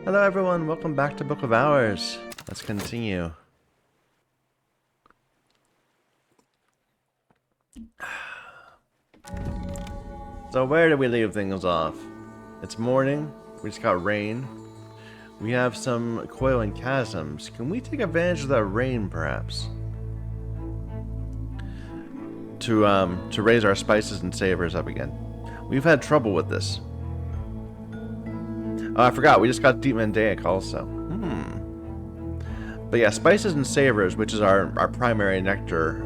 Hello everyone, welcome back to Book of Hours. Let's continue. So where did we leave things off? It's morning, we just got rain. We have some coil and chasms. Can we take advantage of that rain perhaps? To raise our spices and savors up again. We've had trouble with this. Oh, I forgot, we just got Deep Mandaic also. But yeah, spices and savors, which is our primary nectar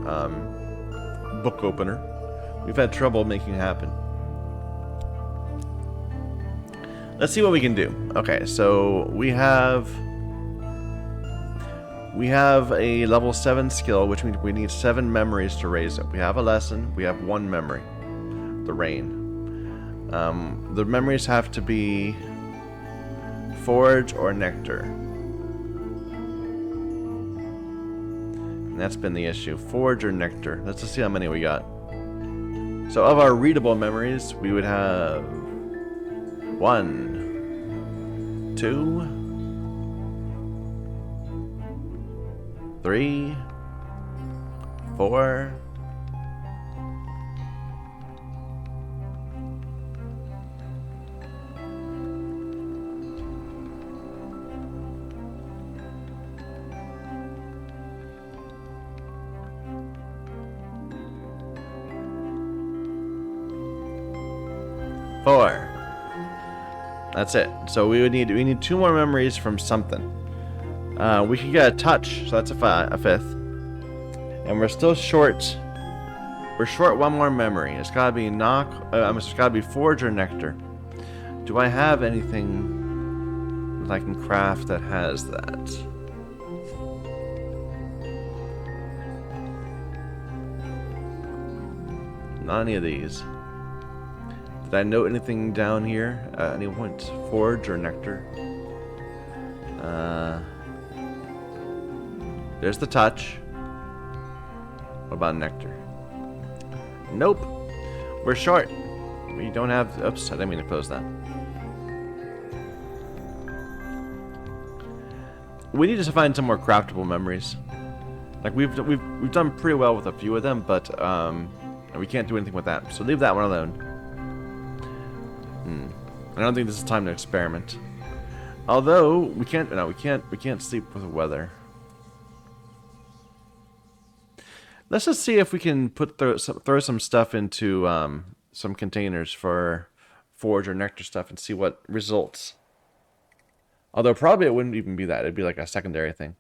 book opener, we've had trouble making happen. Let's see what we can do. Okay, so we have a level 7 skill, which means we need 7 memories to raise it. We have a lesson, we have 1 memory. The rain. The memories have to be forage or nectar. And that's been the issue. Forage or nectar. Let's just see how many we got. So of our readable memories, we would have 1, 2, 3, 4, 4. That's it. So we need 2 more memories from something. We could get a touch, so that's a 5th, and we're still short. We're short 1 more memory. It's gotta be it's gotta be forage or nectar. Do I have anything that I can craft that has that? Not any of these. Did I note anything down here? Any point? Forage or nectar? There's the touch. What about nectar? Nope. We're short. We don't have... Oops, I didn't mean to close that. We need to find some more craftable memories. Like we've done pretty well with a few of them, but we can't do anything with that. So leave that one alone. I don't think this is time to experiment. Although we can't sleep with the weather. Let's just see if we can throw some stuff into some containers for forage or nectar stuff and see what results. Although probably it wouldn't even be that. It'd be like a secondary thing.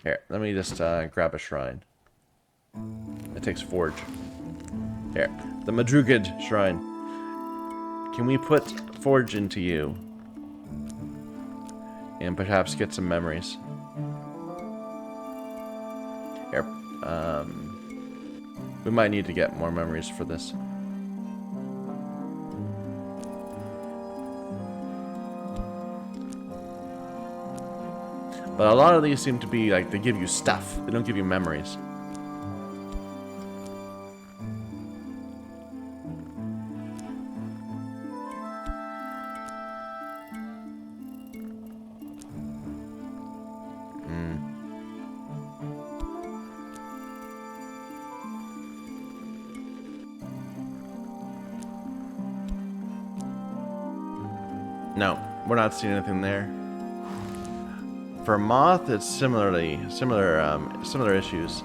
Here, let me just grab a shrine. It takes forage. Here, the Madrugid shrine. Can we put forage into you? And perhaps get some memories. Here. We might need to get more memories for this. But a lot of these seem to be like, they give you stuff. They don't give you memories. No, we're not seeing anything there. For moth, it's similar issues.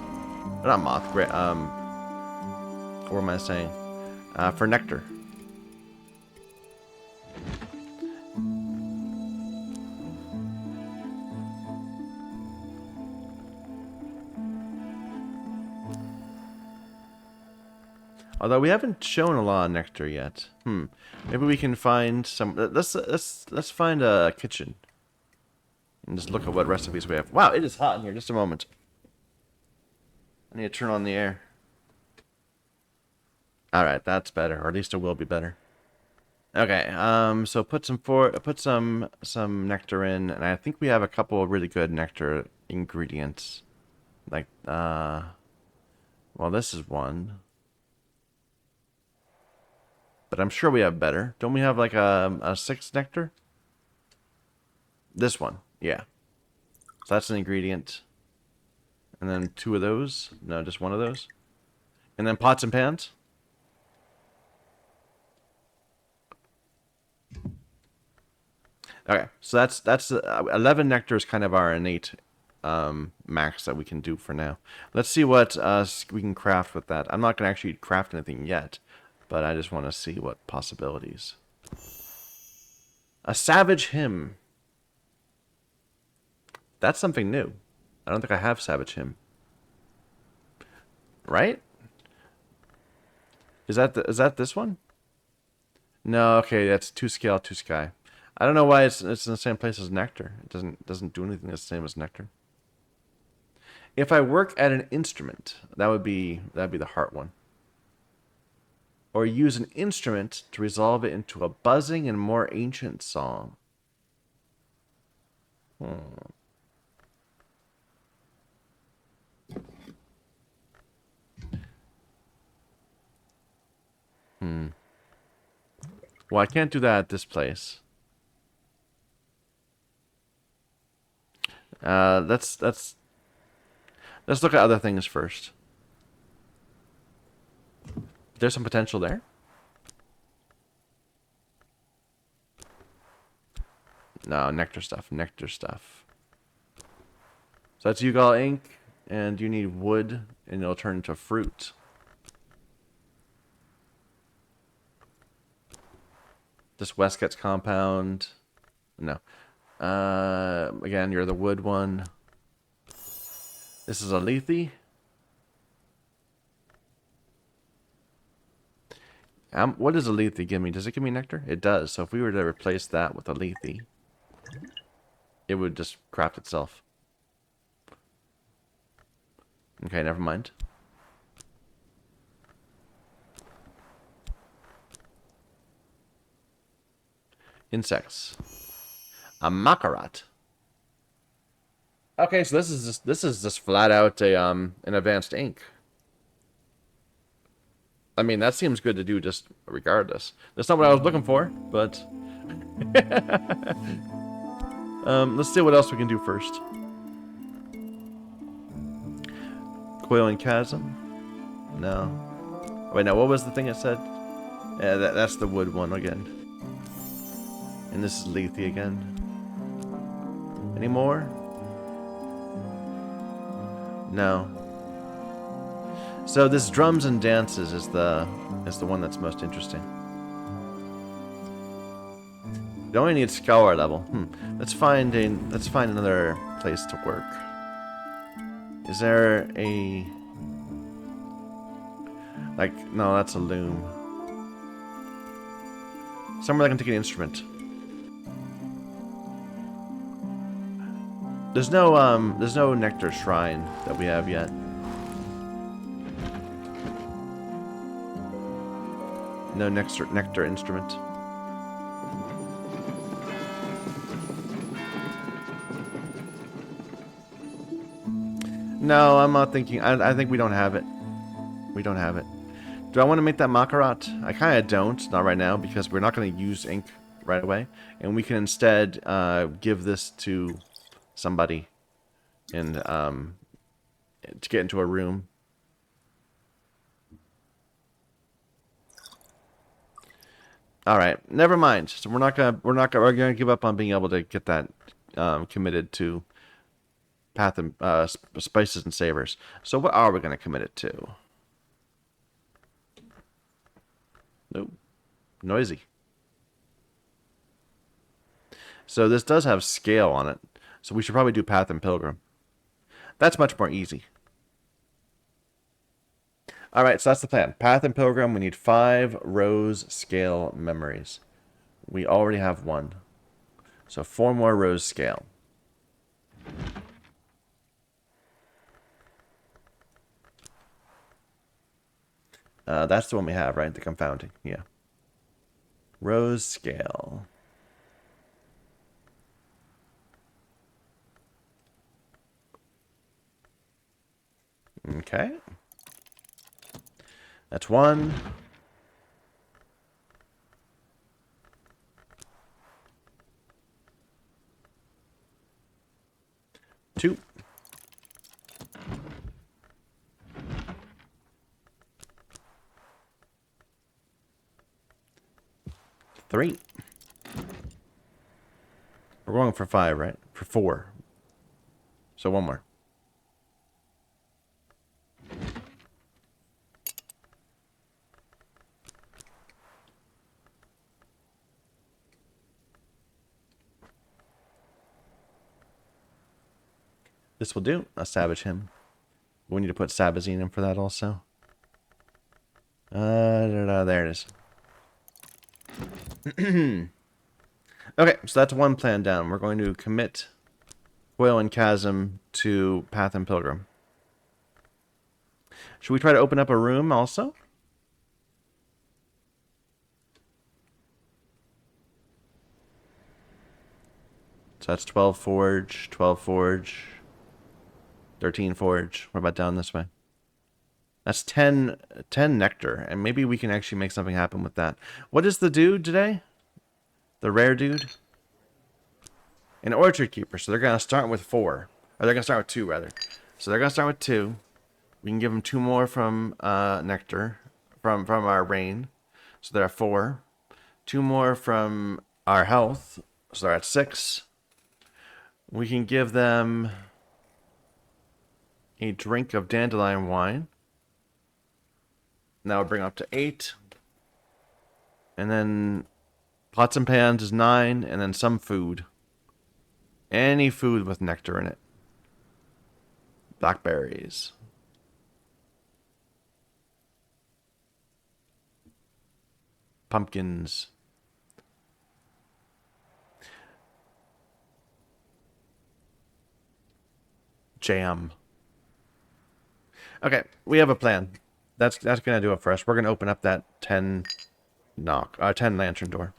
Not moth, great. What am I saying? For nectar. Although we haven't shown a lot of nectar yet. Maybe we can find some. Let's find a kitchen and just look at what recipes we have. Wow, it is hot in here. Just a moment. I need to turn on the air. All right, that's better, or at least it will be better. Okay. So put some nectar in, and I think we have a couple of really good nectar ingredients. Like well, this is one. But I'm sure we have better. Don't we have like a 6 nectar? This one, yeah. So that's an ingredient. And then 2 of those. No, just 1 of those. And then pots and pans. Okay, so that's 11 nectar is kind of our innate max that we can do for now. Let's see what we can craft with that. I'm not going to actually craft anything yet, but I just want to see what possibilities. A savage hymn. That's something new. I don't think I have savage hymn. Right? Is that this one? No, okay, that's 2 scale, 2 sky. I don't know why it's in the same place as nectar. It doesn't do anything the same as nectar. If I work at an instrument, that'd be the heart one. Or use an instrument to resolve it into a buzzing and more ancient song. Well, I can't do that at this place. Let's look at other things first. There's some potential there. No, nectar stuff, nectar stuff. So that's Yugal ink, and you need wood, and it'll turn into fruit. This Westcott's compound. No. Again, you're the wood one. This is a lethe. What does a lethe give me? Does it give me nectar? It does. So if we were to replace that with a lethe, it would just craft itself. Okay, never mind. Insects. A Makarat. Okay, so this is just flat out a an advanced ink. I mean, that seems good to do just regardless. That's not what I was looking for, but let's see what else we can do first. Coiling chasm. No. Wait, no. What was the thing it said? Yeah, that's the wood one again. And this is lethe again. Any more? No. So this drums and dances is the one that's most interesting. You only need scholar level. Let's find another place to work. Is there a no, that's a loom. Somewhere that can take an instrument. There's no nectar shrine that we have yet. No nectar instrument. No, I'm not thinking. I think we don't have it. We don't have it. Do I want to make that Makarat? I kind of don't, not right now, because we're not going to use ink right away. And we can instead give this to somebody and to get into a room. All right, never mind. So we're gonna give up on being able to get that committed to path and spices and savors. So what are we gonna commit it to? Nope. Noisy. So this does have scale on it. So we should probably do Path and Pilgrim. That's much more easy. Alright, so that's the plan. Path and Pilgrim, we need 5 rose scale memories. We already have 1. So 4 more rose scale. That's the one we have, right? The confounding, yeah. Rose scale. Okay. That's 1. 2. 3. We're going for 5, right? For 4. So 1 more. This will do. I'll savage him. We need to put Sabazine in for that also. There it is. Okay, so that's one plan down. We're going to commit Coil and Chasm to Path and Pilgrim. Should we try to open up a room also? So that's 12 Forge, 12 Forge, 13 Forge. What about down this way? That's 10 Nectar, and maybe we can actually make something happen with that. What is the dude today? The rare dude? An Orchard Keeper, so they're going to start with 4. Or they're going to start with 2, rather. So they're going to start with 2. We can give them 2 more from Nectar, from our Rain. So they're at 4. 2 more from our Health, so they're at 6. We can give them a drink of Dandelion Wine. That would bring up to 8. And then Pots and Pans is 9, and then some food. Any food with nectar in it. Blackberries. Pumpkins. Jam. Okay, we have a plan. That's gonna do it for us. We're gonna open up that 10 lantern door.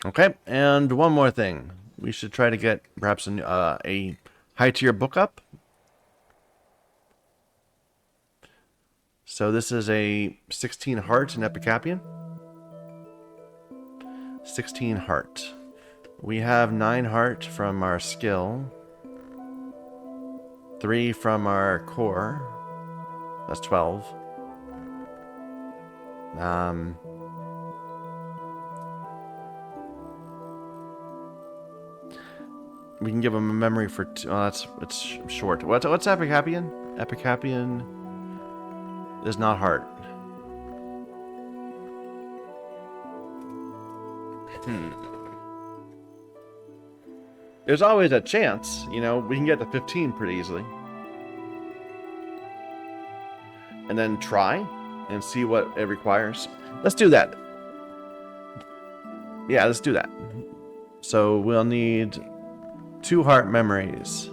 Okay, and one more thing. We should try to get perhaps a high tier book up. So this is a 16 heart in Epicapian. 16 heart. We have 9 heart from our skill. 3 from our core. That's 12. We can give him a memory for 2. Oh, it's short. What's Epicapian? Epicapian is not heart. There's always a chance, you know, we can get to 15 pretty easily. And then try and see what it requires. Let's do that. Yeah, let's do that. So we'll need 2 heart memories.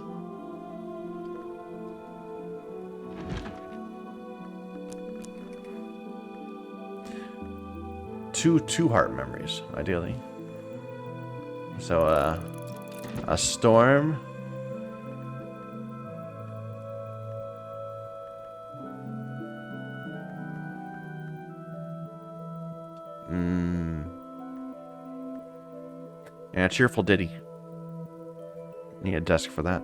Two heart memories, ideally. So, a storm. And a cheerful ditty. Need a desk for that.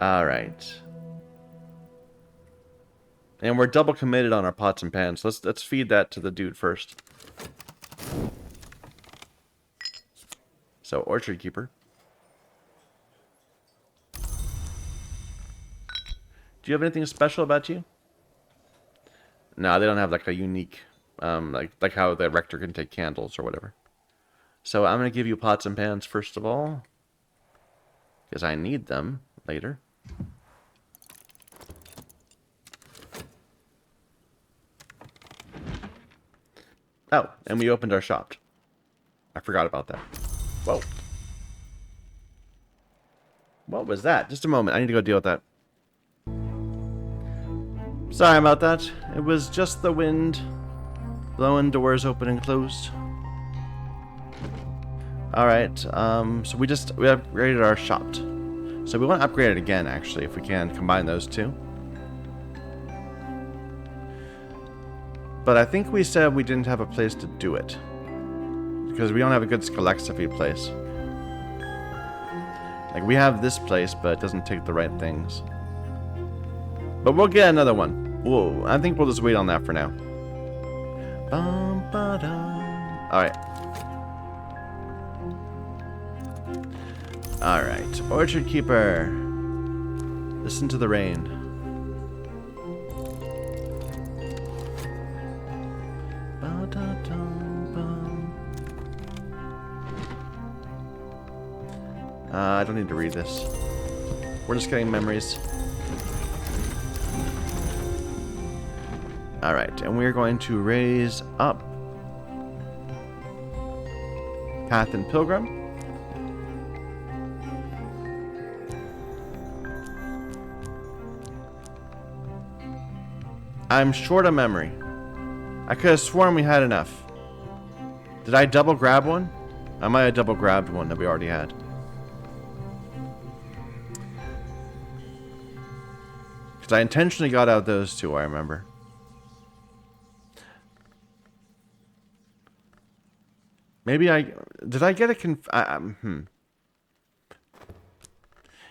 All right. And we're double committed on our pots and pans. Let's feed that to the dude first. So, Orchard Keeper. Do you have anything special about you? No, they don't have like a unique, like how the Rector can take candles or whatever. So I'm gonna give you pots and pans first of all, because I need them later. Oh, and we opened our shop. I forgot about that. Whoa. What was that? Just a moment. I need to go deal with that. Sorry about that. It was just the wind blowing doors open and closed. All right. So we upgraded our shop. So we want to upgrade it again, actually, if we can combine those two. But I think we said we didn't have a place to do it. Because we don't have a good Scalexiphy place. Like, we have this place, but it doesn't take the right things. But we'll get another one. I think we'll just wait on that for now. Alright. Alright. Orchard Keeper. Listen to the rain. I don't need to read this. We're just getting memories. Alright, and we're going to raise up Path and Pilgrim. I'm short of memory. I could have sworn we had enough. Did I double grab one? I might have double grabbed one that we already had. Because I intentionally got out those two, I remember. Maybe did I get a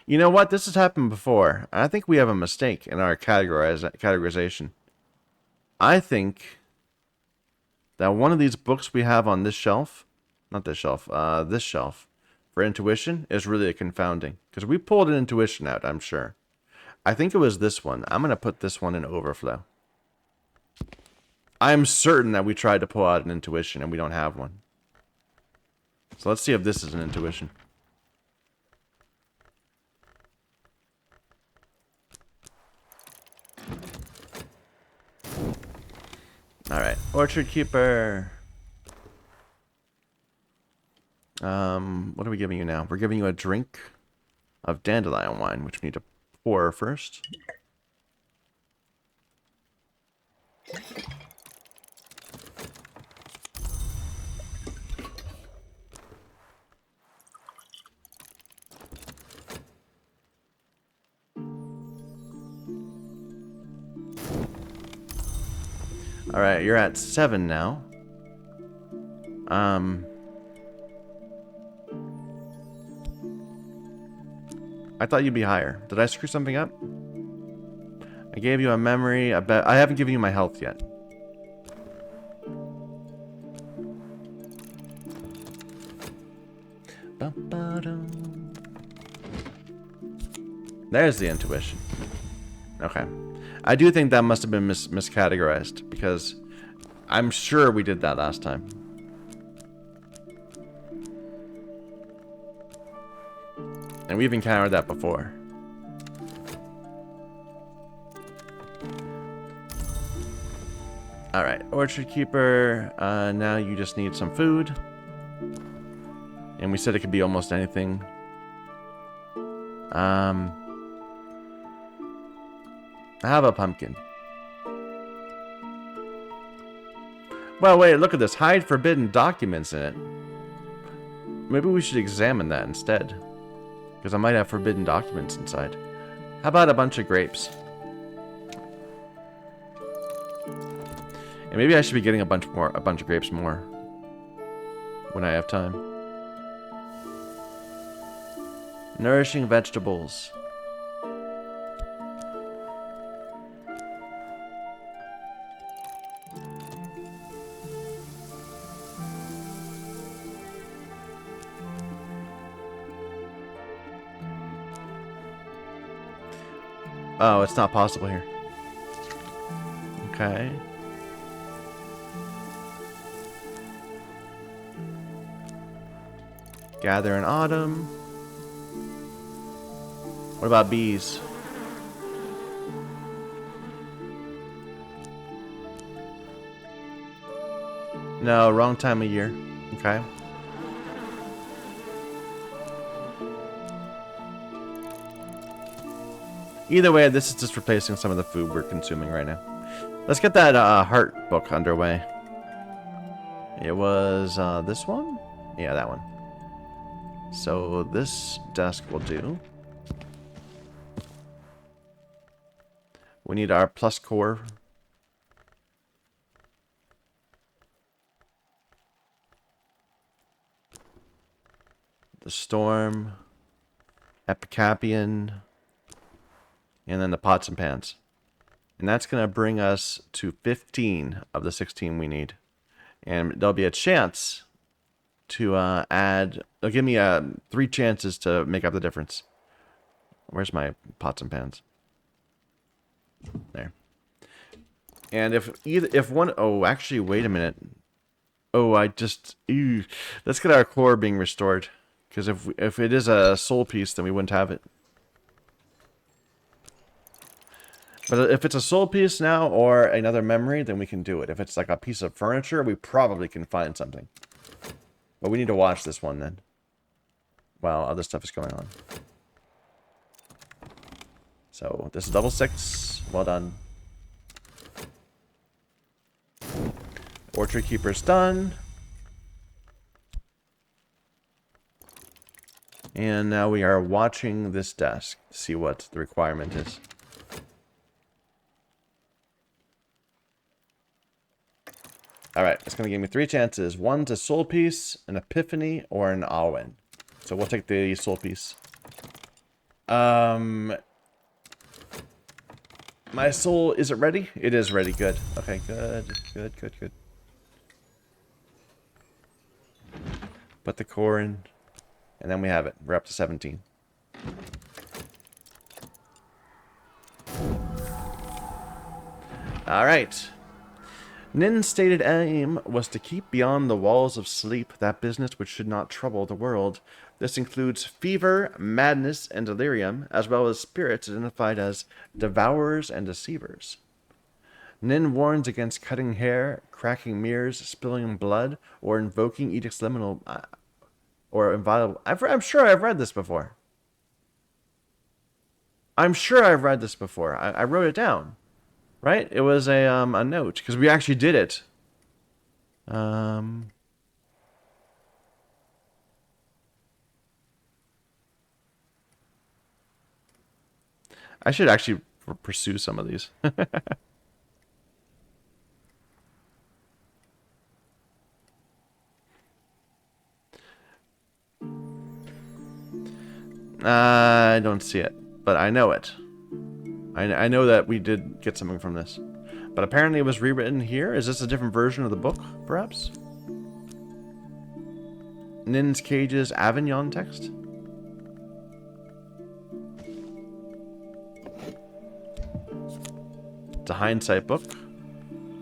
You know what? This has happened before. I think we have a mistake in our categorization. I think that one of these books we have on this shelf, not this shelf, this shelf, for intuition is really a confounding. Because we pulled an intuition out, I'm sure. I think it was this one. I'm going to put this one in overflow. I'm certain that we tried to pull out an intuition and we don't have one. So let's see if this is an intuition. Alright, Orchard Keeper. What are we giving you now? We're giving you a drink of dandelion wine, which we need to pour first. Alright, you're at 7 now. I thought you'd be higher. Did I screw something up? I gave you a memory. I haven't given you my health yet. There's the intuition. Okay. I do think that must have been miscategorized, because I'm sure we did that last time. And we've encountered that before. Alright, Orchard Keeper. Now you just need some food. And we said it could be almost anything. I have a pumpkin. Well, wait, look at this. Hide forbidden documents in it. Maybe we should examine that instead. Because I might have forbidden documents inside. How about a bunch of grapes? And maybe I should be getting a bunch of grapes more. When I have time. Nourishing vegetables. Oh, it's not possible here. Okay. Gather in autumn. What about bees? No, wrong time of year. Okay. Either way, this is just replacing some of the food we're consuming right now. Let's get that heart book underway. It was this one? Yeah, that one. So this desk will do. We need our plus core. The Storm, Epicapian, and then the Pots and Pans. And that's going to bring us to 15 of the 16 we need. And there'll be a chance to add... They'll give me 3 chances to make up the difference. Where's my Pots and Pans? There. And if one... Oh, actually, wait a minute. Oh, Ew. Let's get our core being restored. Because if it is a soul piece, then we wouldn't have it. But if it's a soul piece now or another memory, then we can do it. If it's like a piece of furniture, we probably can find something. But we need to watch this one then. While other stuff is going on. So, this is level 6. Well done. Orchard Keeper's done. And now we are watching this desk to see what the requirement is. Alright, it's going to give me 3 chances. One's a soul piece, an epiphany, or an Alwyn. So we'll take the soul piece. My soul, is it ready? It is ready, good. Okay, good. Put the core in. And then we have it. We're up to 17. Alright. Nin's stated aim was to keep beyond the walls of sleep that business which should not trouble the world. This includes fever, madness, and delirium, as well as spirits identified as devourers and deceivers. Nin warns against cutting hair, cracking mirrors, spilling blood, or invoking edicts liminal... or inviolable. I'm sure I've read this before. I'm sure I've read this before. I wrote it down. Right? It was a note. Because we actually did it. I should actually pursue some of these. I don't see it, but I know it. I know that we did get something from this. But apparently it was rewritten here. Is this a different version of the book, perhaps? Nin's Cage's Avignon text? It's a hindsight book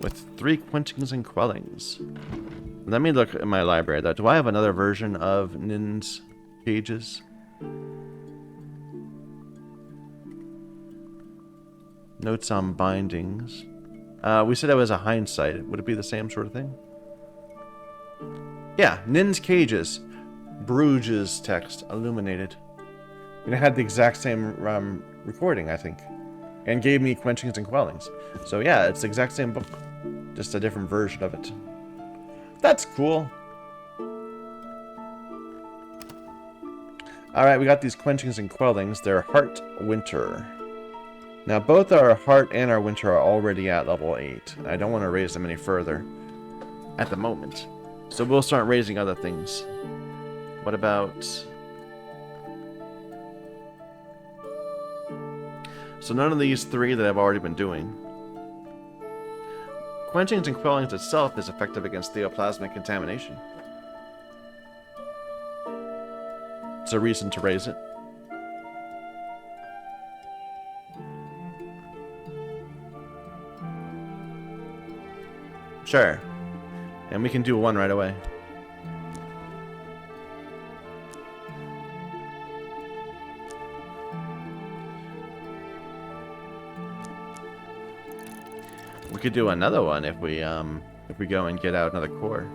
with 3 quenchings and quellings. Let me look at my library, though. Do I have another version of Nin's Cage's? Notes on bindings. We said it was a hindsight. Would it be the same sort of thing? Yeah, Nin's Cage's. Bruges text, illuminated. And it had the exact same recording, I think. And gave me quenchings and quellings. So yeah, it's the exact same book. Just a different version of it. That's cool. Alright, we got these quenchings and quellings. They're Heart Winter. Now, both our Heart and our Winter are already at level 8. I don't want to raise them any further at the moment. So we'll start raising other things. What about... So none of these 3 that I've already been doing. Quenchings and Quellings itself is effective against Theoplasmic contamination. It's a reason to raise it. Sure. And we can do 1 right away. We could do another one if we go and get out another core.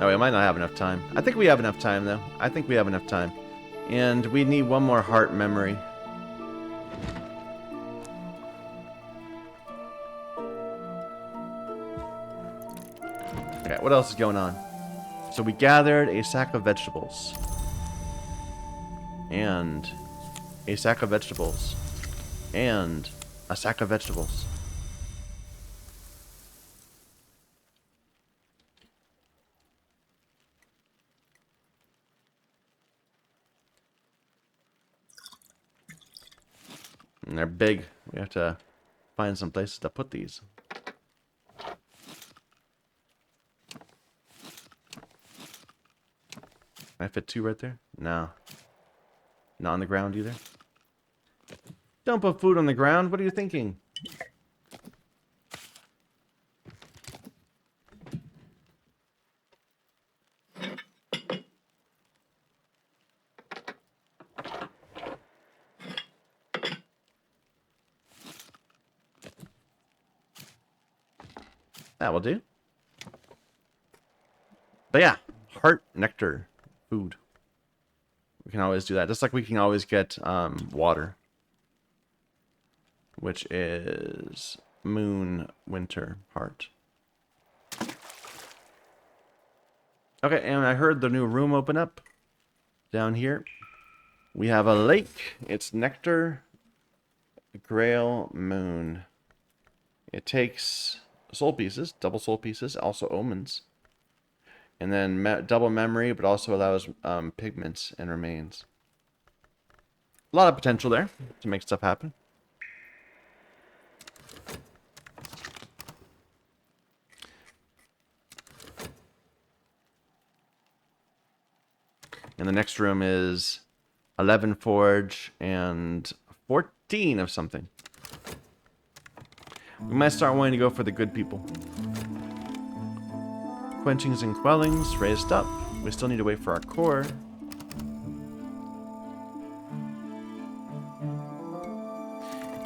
Oh, we might not have enough time. I think we have enough time, though. I think we have enough time. And we need 1 more heart memory. Okay, what else is going on? So we gathered a sack of vegetables. And a sack of vegetables. And a sack of vegetables. And they're big. We have to find some places to put these. Can I fit 2 right there? No. Not on the ground either. Don't put food on the ground. What are you thinking? That will do. But yeah, heart nectar food. We can always do that. Just like we can always get water. Which is moon, winter, heart. Okay, and I heard the new room open up. Down here. We have a lake. It's nectar, grail, moon. It takes soul pieces, double soul pieces, also omens. And then double memory, but also allows pigments and remains. A lot of potential there to make stuff happen. And the next room is 11 forge and 14 of something. We might start wanting to go for the good people. Quenchings and quellings raised up. We still need to wait for our core.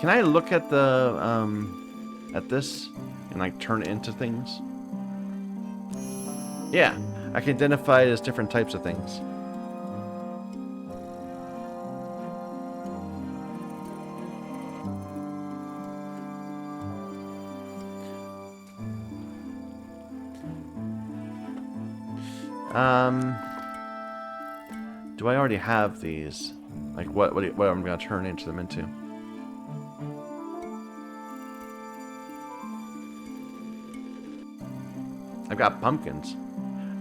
Can I look at the at this and like turn it into things? Yeah, I can identify it as different types of things. Do I already have these? Like what I'm gonna turn into them into? I've got pumpkins.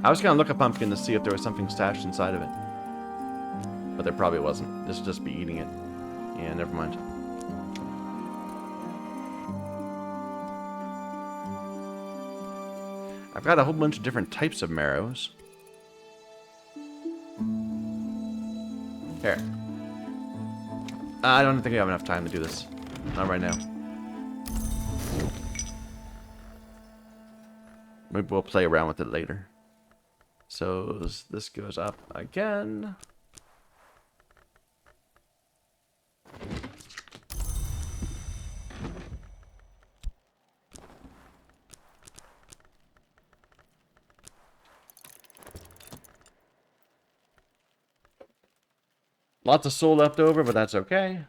I was gonna look at pumpkin to see if there was something stashed inside of it. But there probably wasn't. This would just be eating it. Yeah, never mind. I've got a whole bunch of different types of marrows. Here. I don't think I have enough time to do this. Not right now. Maybe we'll play around with it later. So this goes up again. Lots of soul left over, but that's okay.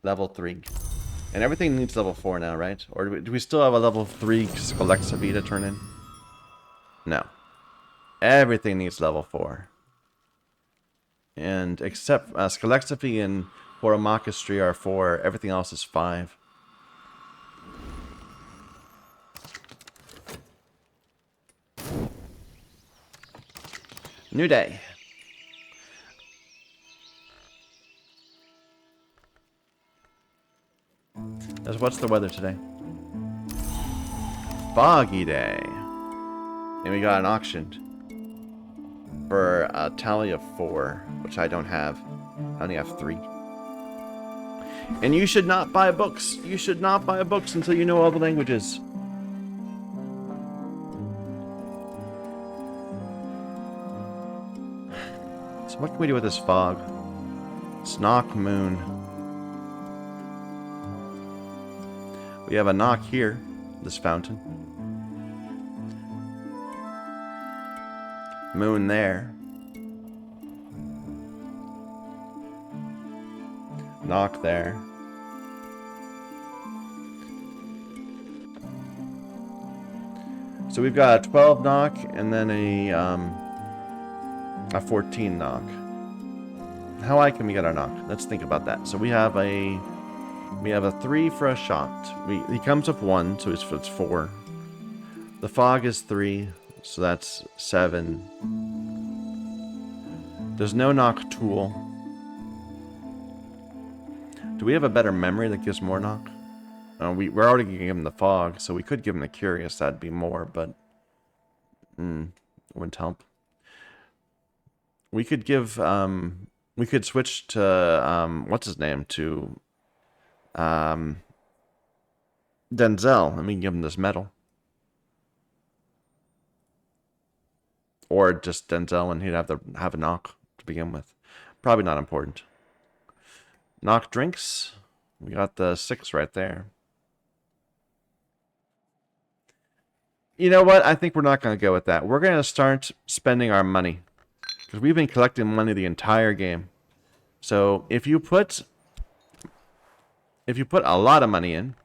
Level 3. And everything needs level 4 now, right? Or do we still have a level 3 Scalexiphy to turn in? No. Everything needs level 4. And except Scalexiphy and Horomachistry are 4. Everything else is 5. New day. What's the weather today? Foggy day. And we got an auction for a tally of 4, which I don't have. I only have 3. And you should not buy books. You should not buy books until you know all the languages. So what can we do with this fog? Snock moon. We have a knock here, this fountain. Moon there. Knock there. So we've got a 12 knock and then a 14 knock. How high can we get our knock? Let's think about that. So we have a 3 for a shot. He comes with 1, so it's 4. The fog is 3, so that's 7. There's no knock tool. Do we have a better memory that gives more knock? We're already giving him the fog, so we could give him the curious. That'd be more, but wouldn't help. We could give we could switch to what's his name, to Denzel, and we can give him this medal. Or just Denzel, and he'd have a knock to begin with. Probably not important. Knock drinks. We got the 6 right there. You know what? I think we're not going to go with that. We're going to start spending our money. Because we've been collecting money the entire game. So if you put a lot of money in,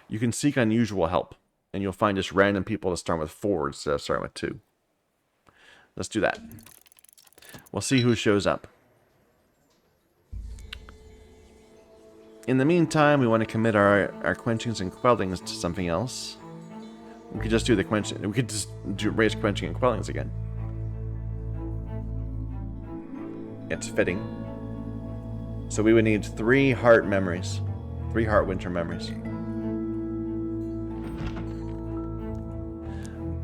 you can seek unusual help. And you'll find just random people that start with 4 instead of starting with 2. Let's do that. We'll see who shows up. In the meantime, we want to commit our quenchings and quellings to something else. We could just do the quenching. We could just raise quenching and quellings again. It's fitting. So we would need 3 heart memories. 3 heart winter memories.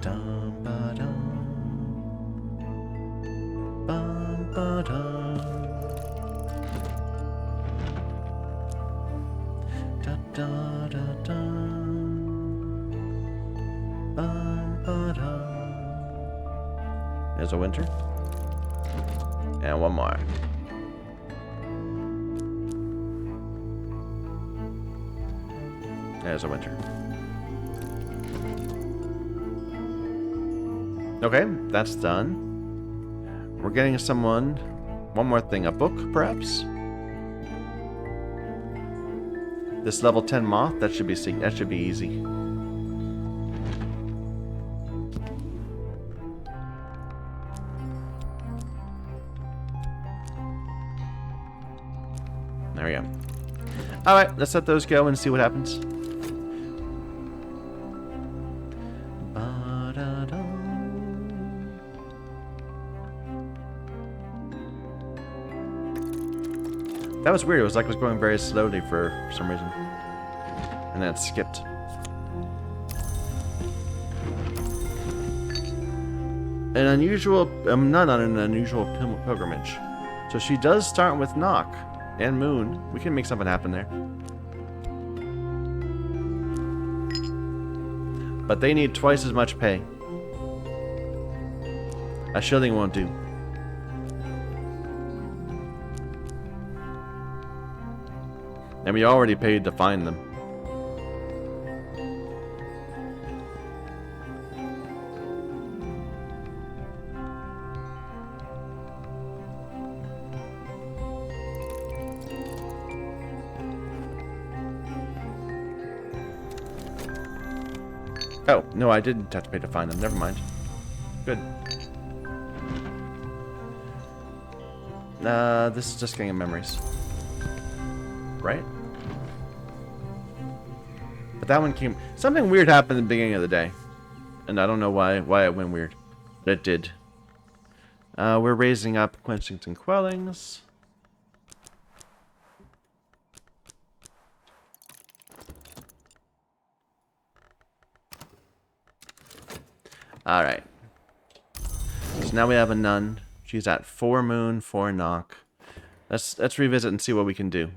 Dum ba dum. Bum ba dum. Da da da da. Bum ba dum. There's a winter. And one more. There's a winter. Okay, that's done. We're getting someone... One more thing. A book, perhaps? This level 10 moth, that should be easy. There we go. Alright, let's let those go and see what happens. That was weird. It was like it was going very slowly for some reason. And then it skipped. An unusual... None on an unusual pilgrimage. So she does start with Knock and Moon. We can make something happen there. But they need twice as much pay. A shilling won't do. And we already paid to find them. Oh, no, I didn't have to pay to find them. Never mind. Good. This is just getting memories. Right? But that one came... Something weird happened at the beginning of the day. And I don't know why it went weird. But it did. We're raising up quenchings and quellings. Alright. So now we have a nun. She's at 4 moon, 4 knock. Let's revisit and see what we can do.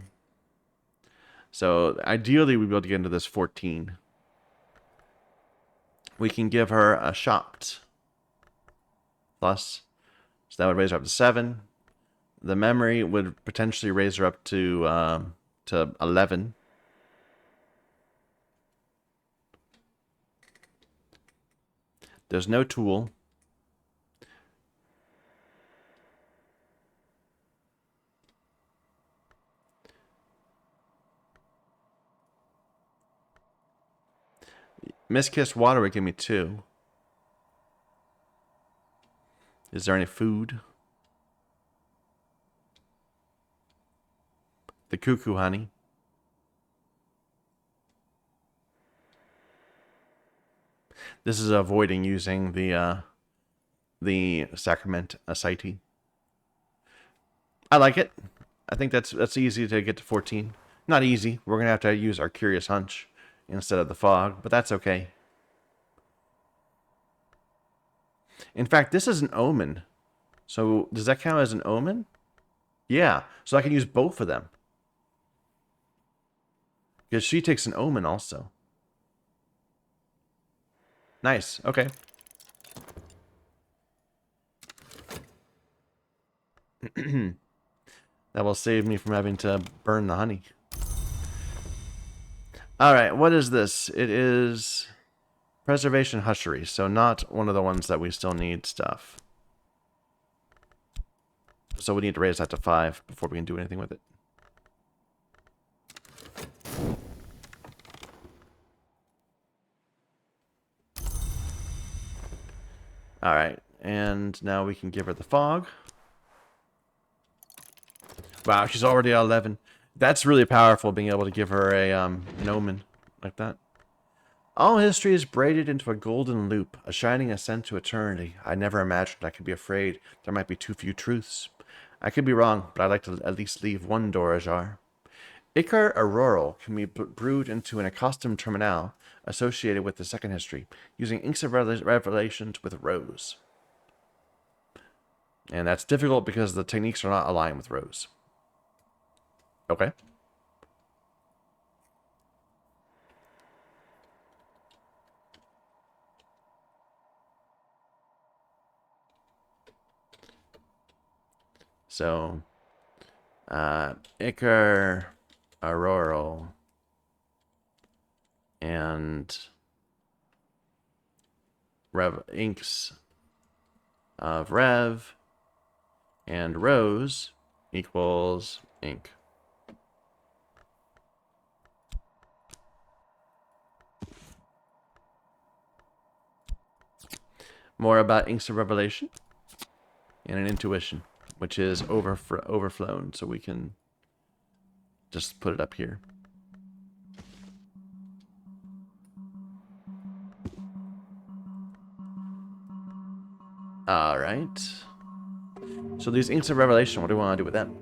So ideally we'd be able to get into this 14. We can give her a shocked plus. So that would raise her up to 7. The memory would potentially raise her up to 11. There's no tool. Mist-kissed water would give me 2. Is there any food? The cuckoo honey. This is avoiding using the sacrament asciti. I like it. I think that's easy to get to 14. Not easy. We're gonna have to use our curious hunch instead of the fog, but that's okay. In fact, this is an omen. So does that count as an omen? Yeah. So I can use both of them. Because she takes an omen also. Nice. Okay. That will save me from having to burn the honey. Alright, what is this? It is preservation hushery, so not one of the ones that we still need stuff. So we need to raise that to 5 before we can do anything with it. Alright, and now we can give her the fog. Wow, she's already at 11. That's really powerful, being able to give her a an omen like that. All history is braided into a golden loop, a shining ascent to eternity. I never imagined I could be afraid there might be too few truths. I could be wrong, but I'd like to at least leave one door ajar. Icar Auroral can be brewed into an accustomed terminal associated with the second history, using inks of revelations with rose. And that's difficult because the techniques are not aligned with rose. Okay. So, Icar Auroral and inks of Rev and Rose equals ink. More about inks of revelation and an intuition, which is overflown, so we can just put it up here. All right. So these inks of revelation, what do we want to do with them?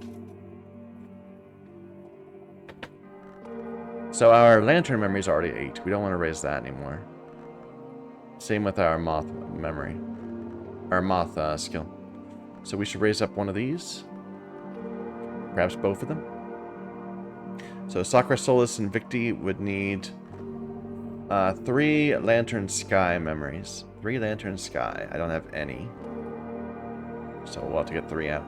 So our lantern memory is already 8. We don't want to raise that anymore. Same with our moth memory. Our moth skill. So we should raise up one of these. Perhaps both of them. So Sacra Solis and Victi would need 3 Lantern Sky memories. 3 Lantern Sky. I don't have any. So we'll have to get 3 out.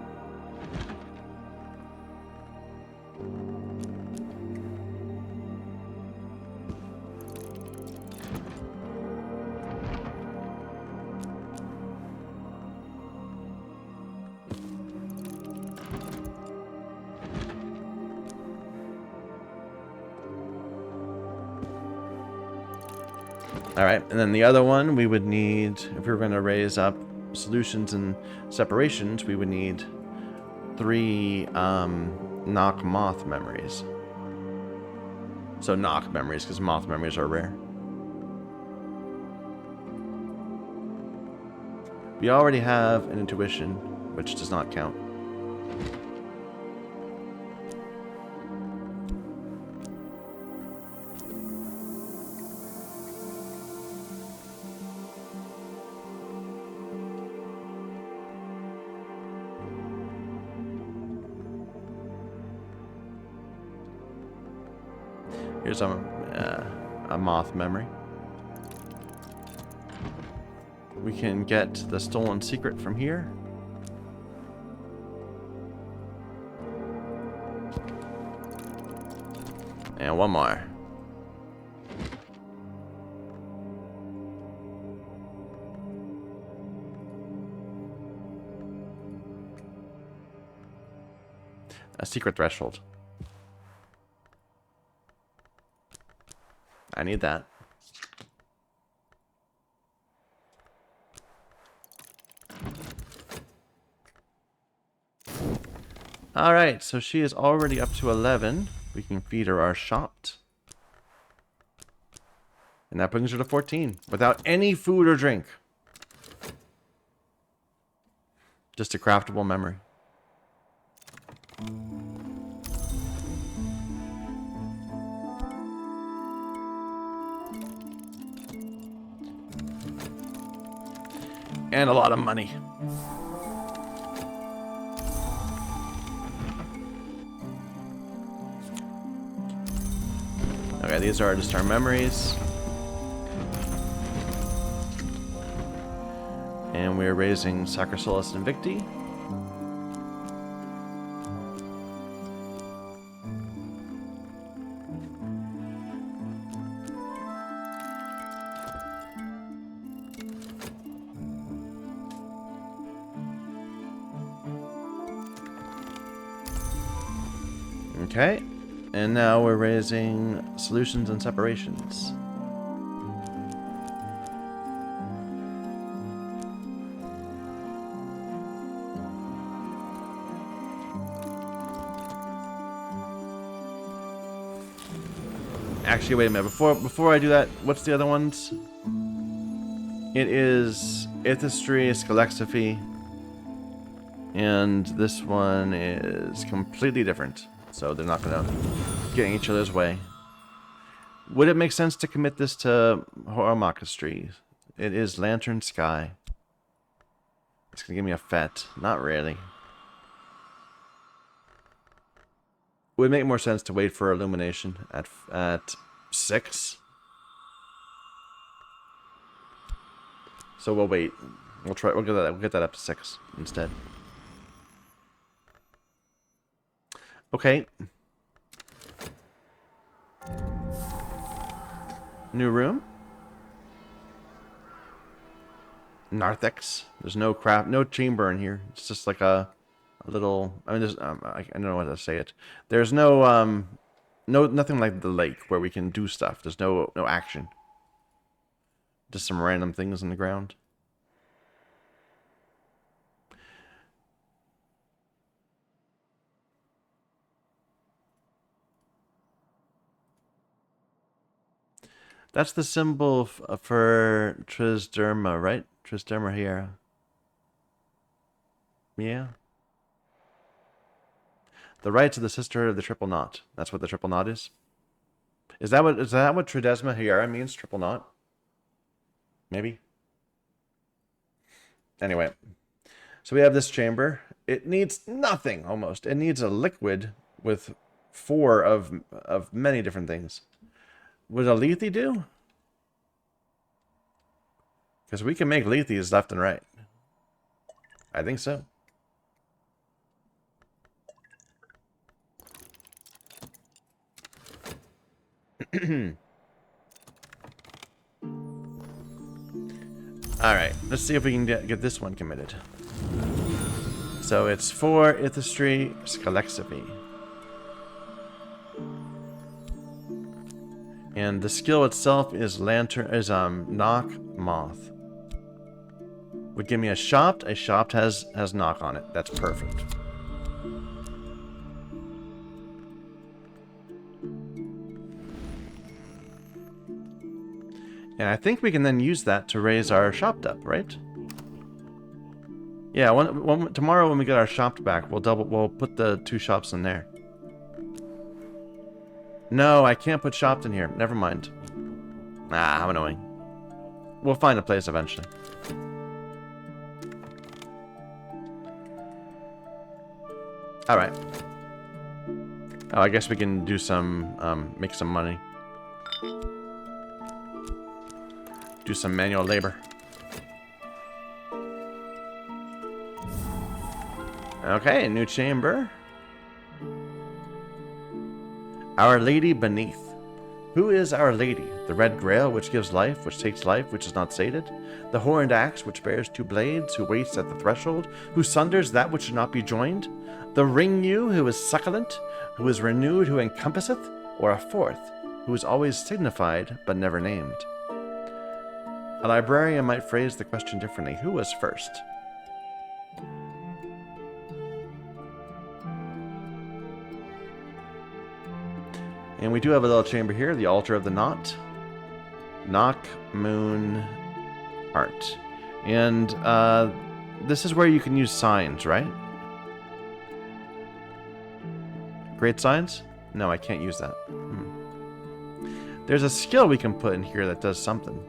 Alright, and then the other one we would need, if we were going to raise up solutions and separations, we would need 3 knock moth memories. So knock memories, because moth memories are rare. We already have an intuition, which does not count. Here's a moth memory. We can get the stolen secret from here. And one more. A secret threshold. I need that. Alright, so she is already up to 11. We can feed her our shopped. And that brings her to 14 without any food or drink. Just a craftable memory. And a lot of money. Okay, these are just our memories. And we're raising Sacrosolus Invicti. Okay, and now we're raising Solutions and Separations. Actually, wait a minute. Before I do that, what's the other ones? It is Ithistry, Scalexiphy, and this one is completely different. So they're not going to get in each other's way. Would it make sense to commit this to Horamakastri? It is Lantern Sky. It's going to give me a fet. Not really. Would it make more sense to wait for Illumination at 6? So we'll wait. We'll try. We'll get that up to 6 instead. Okay. New room. Narthex. There's no chamber in here. It's just like a little. I mean, there's. I don't know how to say it. There's no nothing like the lake where we can do stuff. There's no action. Just some random things in the ground. That's the symbol for Trisderma, right? Trisderma here. Yeah. The rights of the sister of the triple knot. That's what the triple knot is. Is that what Tridesma Hiera means? Triple knot? Maybe. Anyway, so we have this chamber. It needs nothing almost. It needs a liquid with 4 of many different things. Would a lethe do? Because we can make lethes left and right. I think so. Alright, let's see if we can get this one committed. So it's 4 Ithistry, Scalexiphy. And the skill itself is knock moth. Would give me a shopped. A shopped has knock on it. That's perfect. And I think we can then use that to raise our shopped up, right? Yeah, tomorrow when we get our shopped back, we'll put the 2 shops in there. No, I can't put shopped in here. Never mind. Ah, how annoying. We'll find a place eventually. Alright. Oh, I guess we can do some, make some money. Do some manual labor. Okay, new chamber. Our Lady Beneath. Who is Our Lady? The Red Grail, which gives life, which takes life, which is not sated. The Horned Axe, which bears 2 blades, who waits at the threshold, who sunders that which should not be joined. The Ring Yew, who is succulent, who is renewed, who encompasseth. Or a 4th, who is always signified, but never named. A librarian might phrase the question differently. Who was first? And we do have a little chamber here, the altar of the knot. Knock, moon, heart. And this is where you can use signs, right? Great signs? No, I can't use that. There's a skill we can put in here that does something.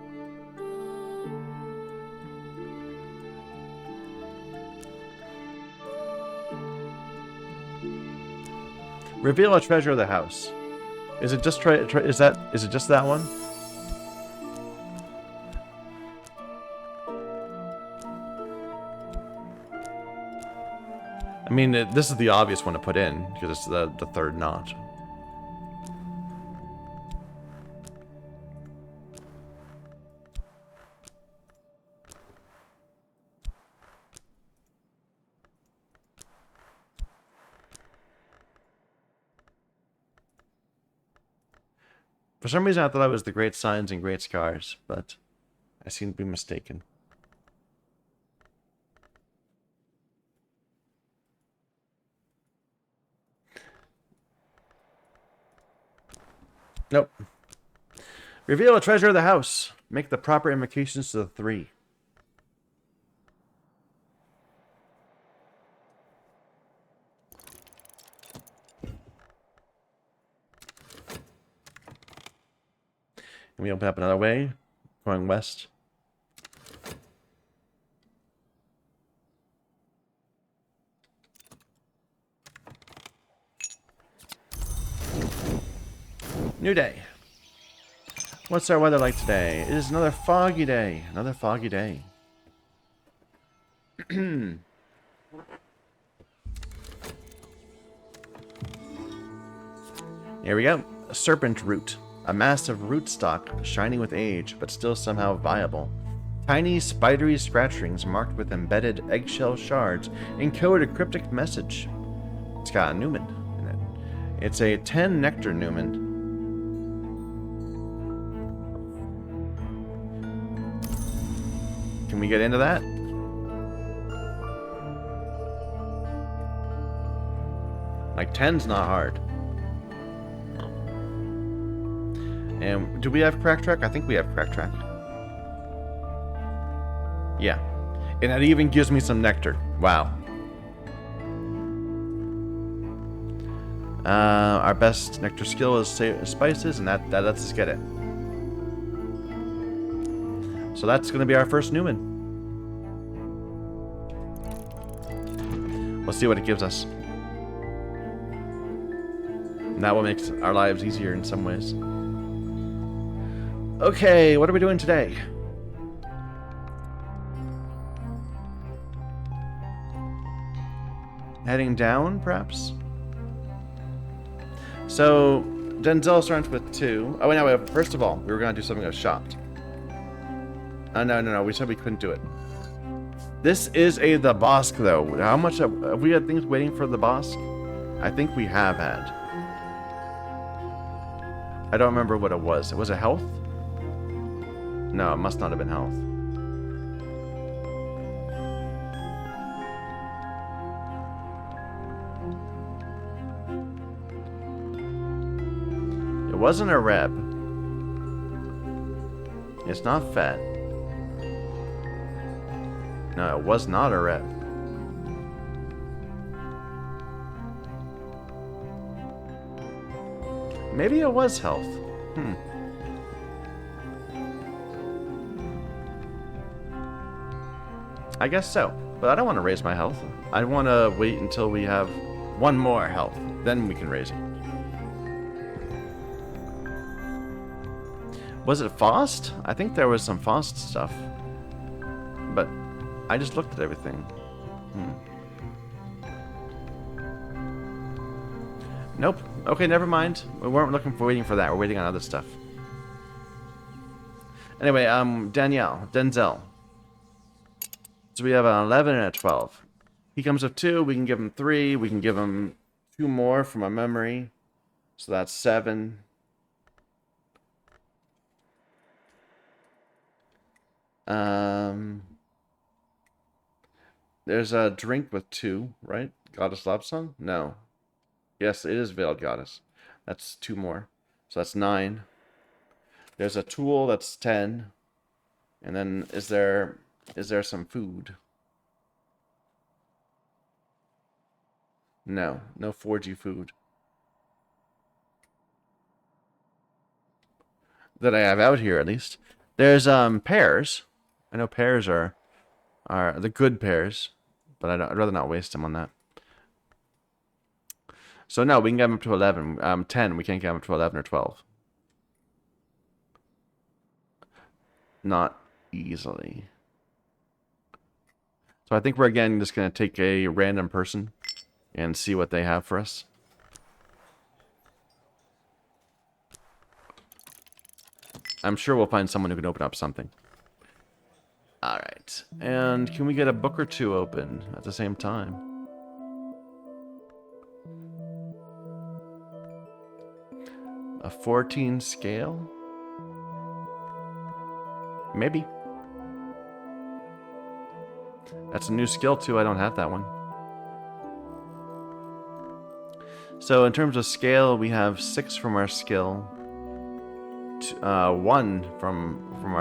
Reveal a treasure of the house. Is it just is it just that one? I mean, this is the obvious one to put in because it's the third knot. For some reason, I thought it was the great signs and great scars, but I seem to be mistaken. Nope. Reveal a treasure of the house. Make the proper invocations to the three. And we open up another way, going west. New day. What's our weather like today? It is another foggy day. Another foggy day. Here we go. A serpent root. A massive rootstock, shining with age, but still somehow viable. Tiny, spidery scratchings marked with embedded eggshell shards encode a cryptic message. It's got a Newman in it. It's a 10 nectar Newman. Can we get into that? Like 10's not hard. And do we have Crack Track? I think we have Crack Track. Yeah. And it even gives me some nectar. Wow. Our best nectar skill is spices, and that lets us get it. So that's going to be our first Newman. We'll see what it gives us. And that will make our lives easier in some ways. Okay, what are we doing today? Heading down, perhaps? So, Denzel starts with 2. Oh, no, wait, first of all, we were going to do something that was shopped. No, we said we couldn't do it. This is the Bosque, though. How much have we had things waiting for the Bosque? I think we have had. I don't remember what it was. Was it health? No, it must not have been health. It wasn't a reb. It's not fat. No, it was not a reb. Maybe it was health. I guess so. But I don't want to raise my health. I want to wait until we have 1 more health. Then we can raise it. Was it Faust? I think there was some Faust stuff. But I just looked at everything. Nope. Okay, never mind. We weren't waiting for that. We're waiting on other stuff. Anyway, Denzel. So we have an 11 and a 12. He comes with 2. We can give him 3. We can give him 2 more from our memory. So that's 7. There's a drink with 2, right? Goddess Love Song? No. Yes, it is Veiled Goddess. That's 2 more. So that's 9. There's a tool that's 10. And then is there some food? No 4G food that I have out here, at least. There's pears. I know pears are the good pears, but I'd rather not waste them on that. So no, we can get them up to 11. 10. We can't get them up to 11 or 12. Not easily. So I think we're again just gonna take a random person and see what they have for us. I'm sure we'll find someone who can open up something. Alright. And can we get a book or two open at the same time? A 14 scale? Maybe. That's a new skill too. I don't have that one. So in terms of scale, we have 6 from our skill. 1 from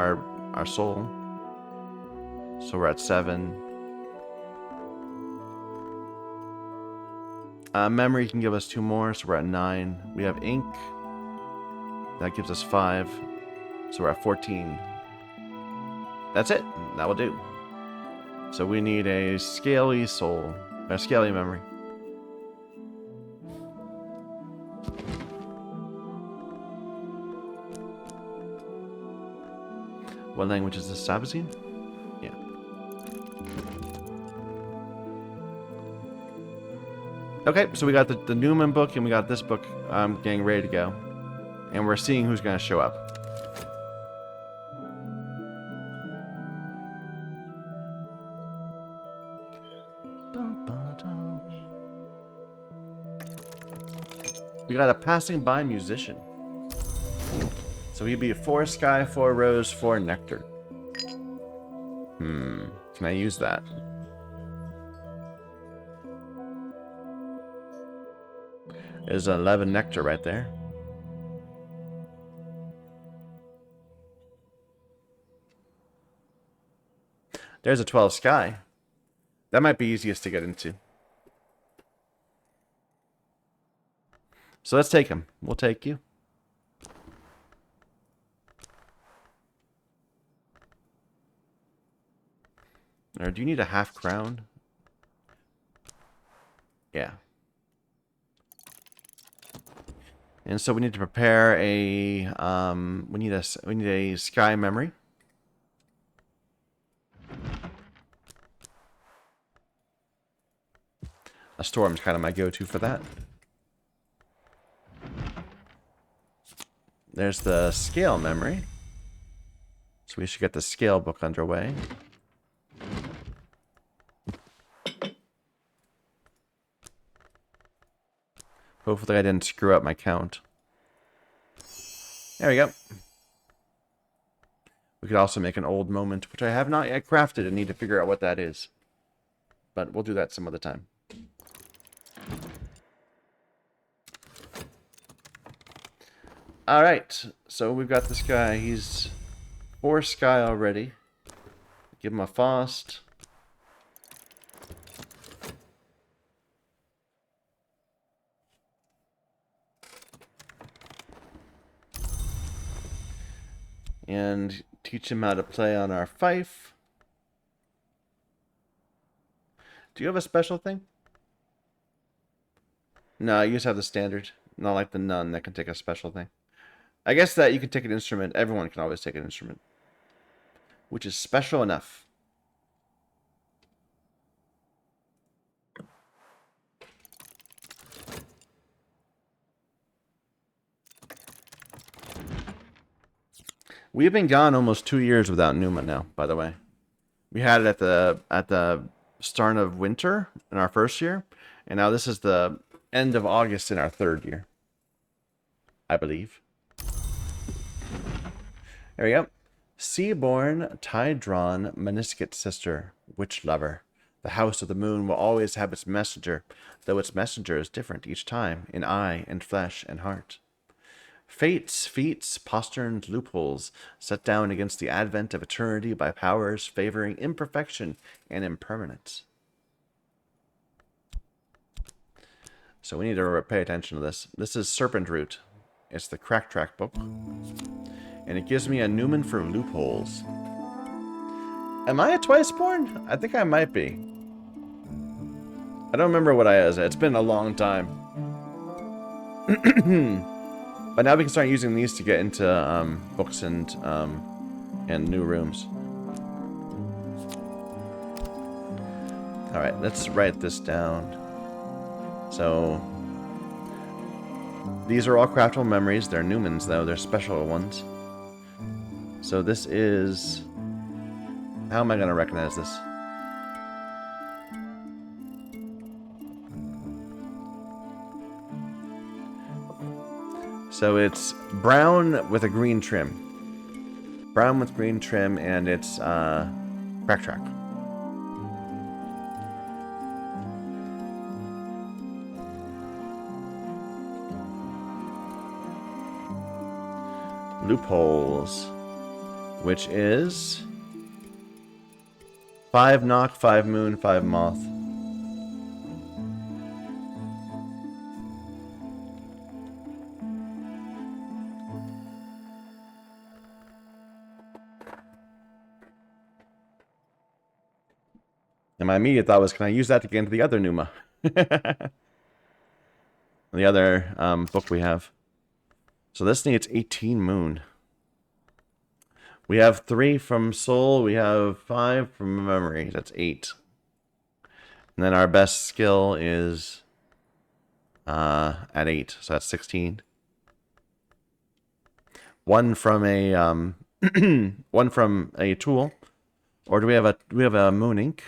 our soul. So we're at 7. Memory can give us 2 more, so we're at 9. We have ink. That gives us 5. So we're at 14. That's it. That will do. So we need a scaly soul. A scaly memory. What language is this? Sabazine? Yeah. Okay, so we got the Newman book and we got this book getting ready to go. And we're seeing who's going to show up. We got a passing by musician. So he'd be 4 sky, 4 rose, 4 nectar. Can I use that? There's 11 nectar right there. There's a 12 sky. That might be easiest to get into. So let's take him. We'll take you. Or do you need a half crown? Yeah. And so we need to prepare a we need a sky memory. A storm's kind of my go-to for that. There's the scale memory. So we should get the scale book underway. Hopefully I didn't screw up my count. There we go. We could also make an old moment, which I have not yet crafted and need to figure out what that is. But we'll do that some other time. Alright, so we've got this guy. He's 4 sky already. Give him a Faust. And teach him how to play on our fife. Do you have a special thing? No, you just have the standard. Not like the nun that can take a special thing. I guess that you can take an instrument. Everyone can always take an instrument. Which is special enough. We've been gone almost 2 years without Numa now, by the way. We had it at the start of winter in our first year, and now this is the end of August in our 3rd year. I believe. There we go. Seaborn, tide-drawn, meniscate sister, witch lover. The house of the moon will always have its messenger, though its messenger is different each time, in eye and flesh and heart. Fates, feats, posterns, loopholes, set down against the advent of eternity by powers favoring imperfection and impermanence. So we need to pay attention to this. This is Serpent Root. It's the Crack Track book. And it gives me a Newman for loopholes. Am I a Twiceborn? I think I might be. I don't remember what I is. It's been a long time. But now we can start using these to get into books and new rooms. Alright, let's write this down. So, these are all craftable memories. They're Newmans, though. They're special ones. So this is... How am I going to recognize this? So it's brown with a green trim. Brown with green trim, and it's Crack Track. Loopholes, which is 5 knock, 5 moon, 5 moth. And my immediate thought was, can I use that to get into the other Numa? The other book we have. So this needs 18 moon. We have 3 from soul. We have 5 from memory. That's 8. And then our best skill is at 8. So that's 16. 1 from a 1 from a tool. Or do we have a moon ink?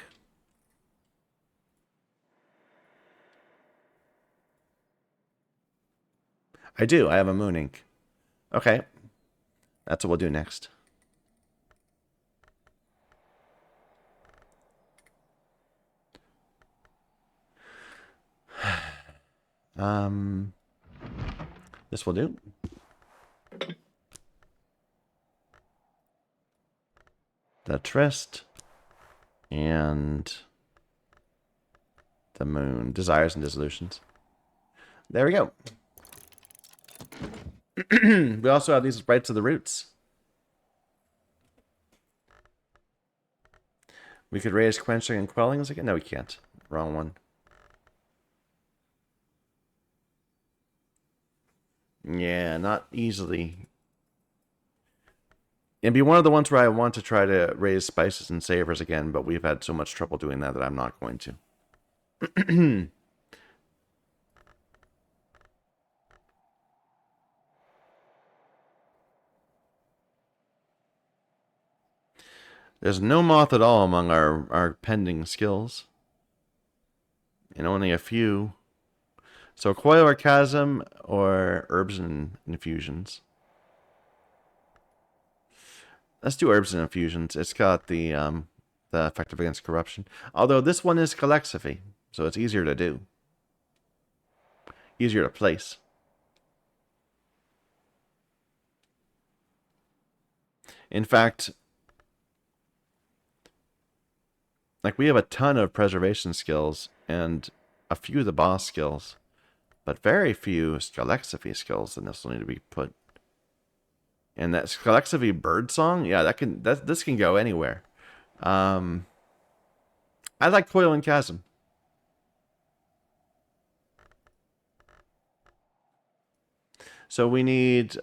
I do. I have a moon ink. Okay. That's what we'll do next. This will do. The Tryst and the moon. Desires and dissolutions. There we go. We also have these Rites of the Roots. We could raise quenching and quellings again. No, we can't. Wrong one. Yeah, not easily. It'd be one of the ones where I want to try to raise spices and savors again, but we've had so much trouble doing that that I'm not going to. There's no moth at all among our pending skills. And only a few. So coil or chasm or herbs and infusions. Let's do herbs and infusions. It's got the effective against corruption. Although this one is Calexiphy, so it's easier to do. Easier to place. In fact, like we have a ton of preservation skills and a few of the boss skills, but very few Calexiphy skills, and this will need to be put. And that Calexiphy bird song, yeah, this can go anywhere. I like Coil and Chasm. So we need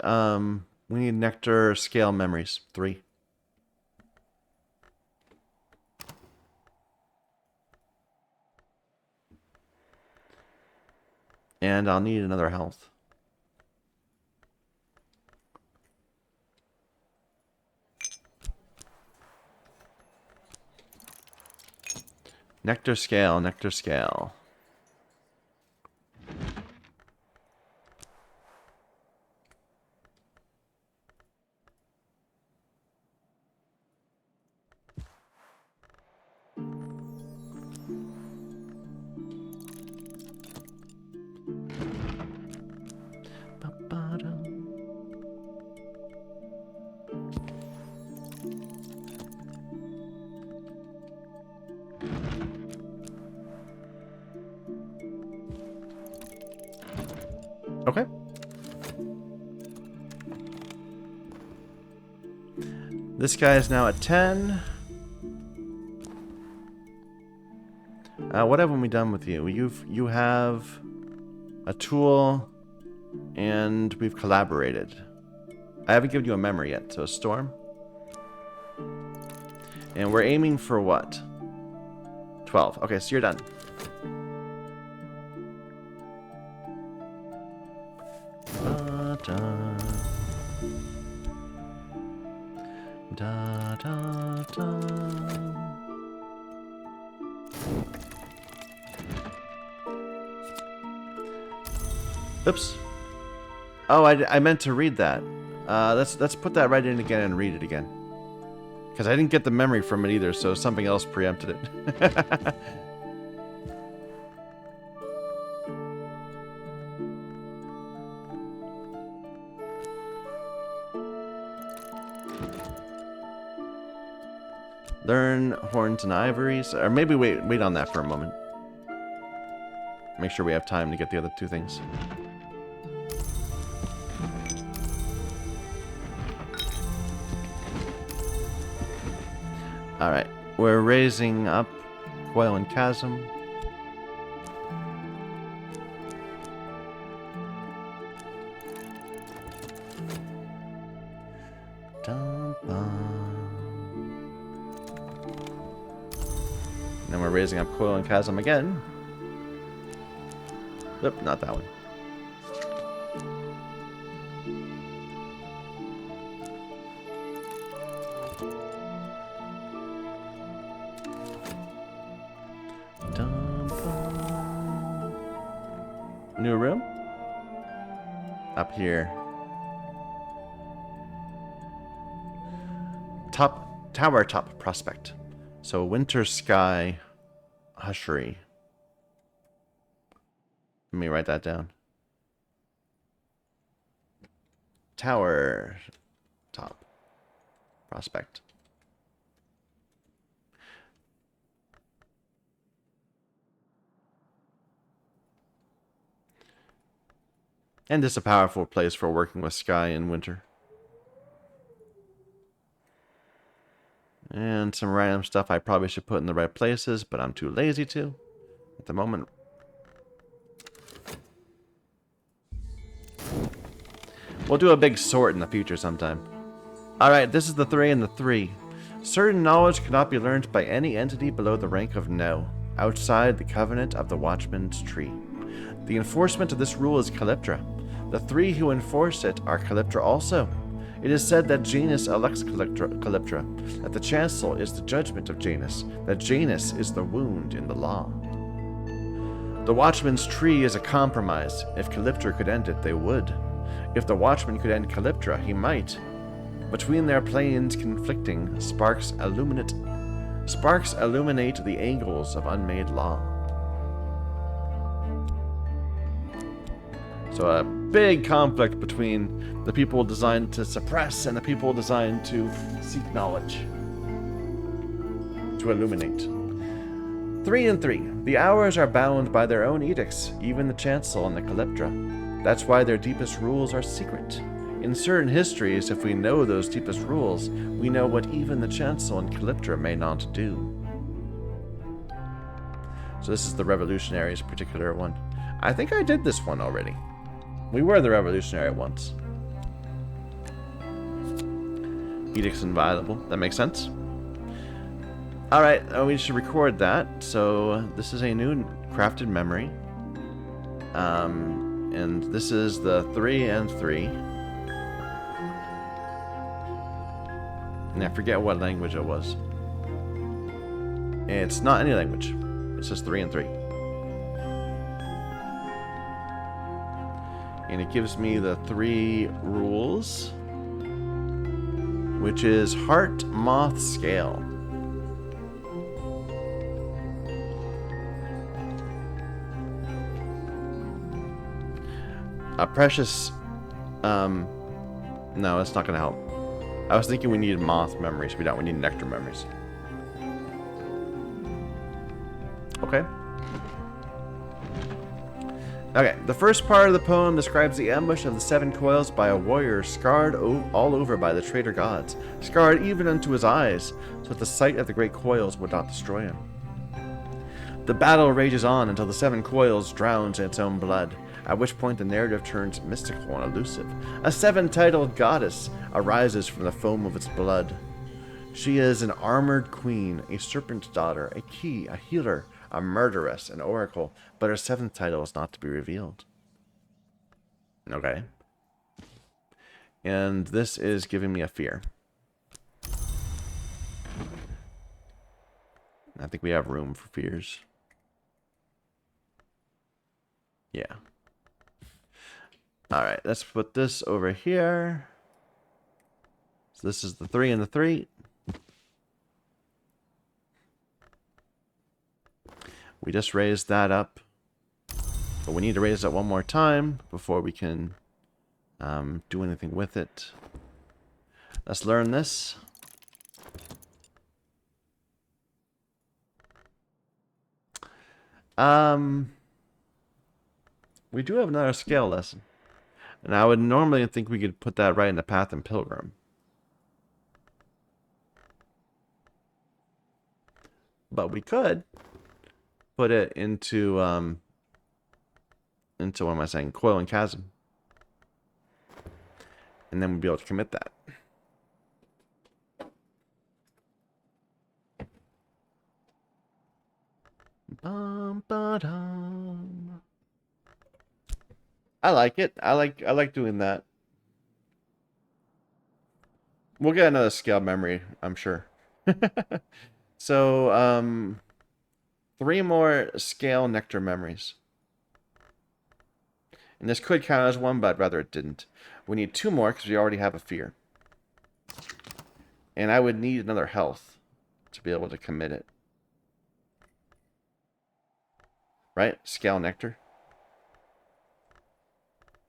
nectar scale memories 3. And I'll need another health. Nectar scale, nectar scale. Okay. This guy is now at 10. What haven't we done with you? You have a tool, and we've collaborated. I haven't given you a memory yet, so a storm. And we're aiming for what? 12. Okay, so you're done. Da, da, da, da. Oops. Oh, I meant to read that. Let's put that right in again and read it again. Because I didn't get the memory from it either, so something else preempted it. Learn horns and ivories. Or maybe wait on that for a moment. Make sure we have time to get the other two things. Alright, we're raising up Coil and Chasm. And then we're raising up Coil and Chasm again. Nope, not that one. New room? Up here. Tower top prospect. So Winter Sky Hushery. Let me write that down. Tower top prospect. And this is a powerful place for working with Sky in winter. And some random stuff I probably should put in the right places, but I'm too lazy to at the moment. We'll do a big sort in the future sometime. Alright, this is the 3 and the 3. Certain knowledge cannot be learned by any entity below the rank of No, outside the covenant of the Watchman's Tree. The enforcement of this rule is Calyptra. The 3 who enforce it are Calyptra also. It is said that Janus elects Calyptra, that the Chancel is the judgment of Janus, that Janus is the wound in the law. The Watchman's Tree is a compromise. If Calyptra could end it, they would. If the Watchman could end Calyptra, he might. Between their planes conflicting, sparks illuminate the angles of unmade law. So a big conflict between the people designed to suppress and the people designed to seek knowledge. To illuminate. 3 and 3. The hours are bound by their own edicts, even the Chancel and the Calyptra. That's why their deepest rules are secret. In certain histories, if we know those deepest rules, we know what even the Chancel and Calyptra may not do. So this is the Revolutionaries' particular one. I think I did this one already. We were the Revolutionary once. Edicts inviolable. That makes sense. Alright, we should record that. So this is a new crafted memory. And this is the 3 and 3. And I forget what language it was. It's not any language. It's just 3 and 3. And it gives me the 3 rules, which is Heart, Moth, Scale. A precious... no, that's not going to help. I was thinking we needed moth memories. We don't. We need nectar memories. Okay. Okay, the first part of the poem describes the ambush of the seven coils by a warrior scarred all over by the traitor gods, scarred even unto his eyes, so that the sight of the great coils would not destroy him. The battle rages on until the seven coils drowns in its own blood, at which point the narrative turns mystical and elusive. A seven-titled goddess arises from the foam of its blood. She is an armored queen, a serpent's daughter, a key, a healer, a murderess, an oracle, but her seventh title is not to be revealed. Okay. And this is giving me a fear. I think we have room for fears. Yeah. Alright, let's put this over here. So this is the 3 and the 3. We just raised that up. But we need to raise it one more time before we can do anything with it. Let's learn this. We do have another scale lesson. And I would normally think we could put that right in the Path and Pilgrim. But we could put it into what am I saying? Coil and Chasm. And then we'd be able to commit that. Bum-ba-dum. I like it. I like doing that. We'll get another scale memory, I'm sure. So, 3 more scale nectar memories. And this could count as one, but I'd rather it didn't. We need 2 more because we already have a fear. And I would need another health to be able to commit it. Right? Scale nectar.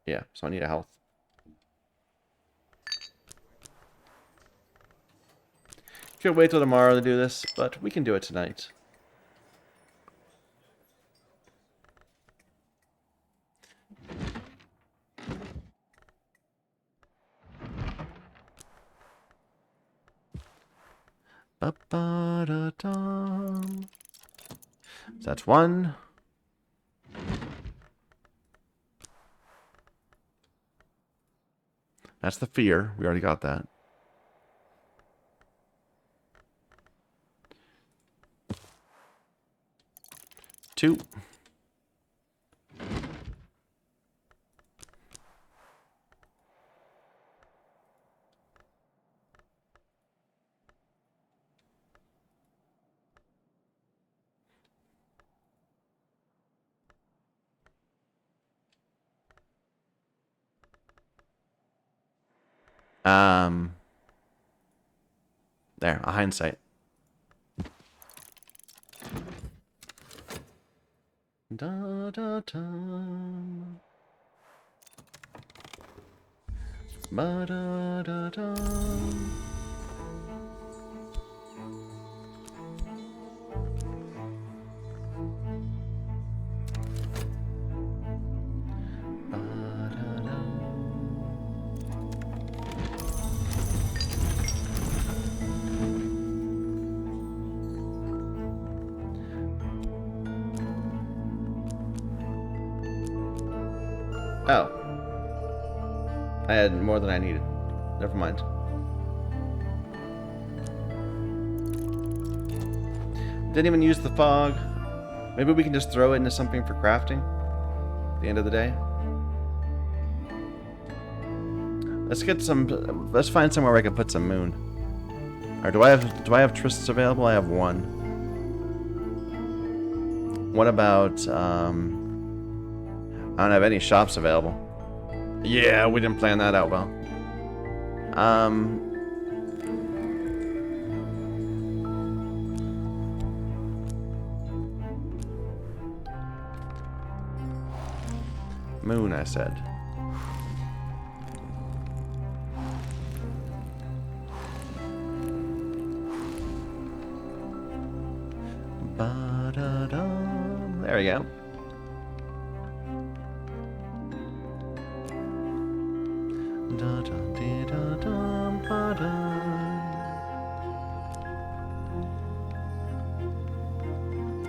Yeah, so I need a health. Could wait till tomorrow to do this, but we can do it tonight. Ba-ba-da-dum. So that's 1. That's the fear. We already got that. 2. There, a hindsight. Da da da. Ba da da da. Oh. I had more than I needed. Never mind. Didn't even use the fog. Maybe we can just throw it into something for crafting at the end of the day. Let's find somewhere where I can put some moon. Or do I have trysts available? I have 1. What about I don't have any shops available. Yeah, we didn't plan that out well. Moon, I said. Ba-da-dum. There we go.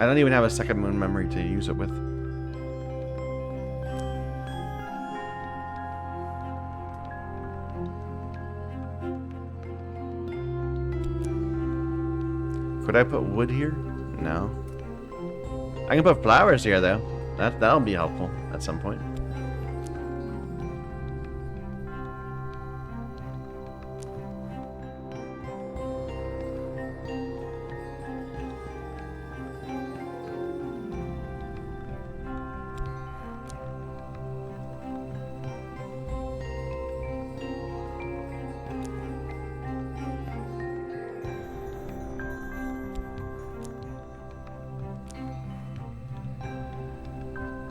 I don't even have a second moon memory to use it with. Could I put wood here? No. I can put flowers here though. That'll be helpful at some point.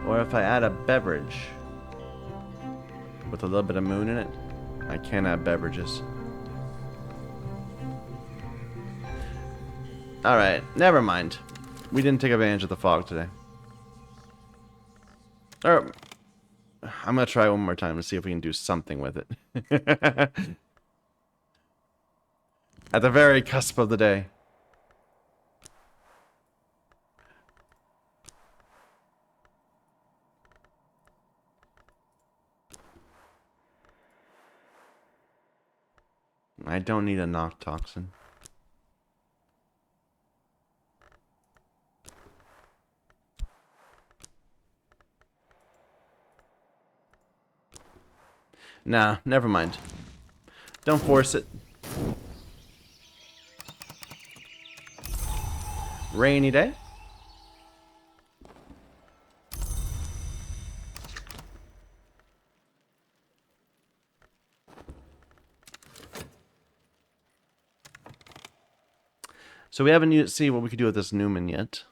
Or if I add a beverage with a little bit of moon in it, I can add beverages. Alright, never mind. We didn't take advantage of the fog today. Or, I'm gonna try one more time to see if we can do something with it. At the very cusp of the day. I don't need a knock toxin. Nah, never mind. Don't force it. Rainy day? So we haven't seen what we could do with this Newman yet.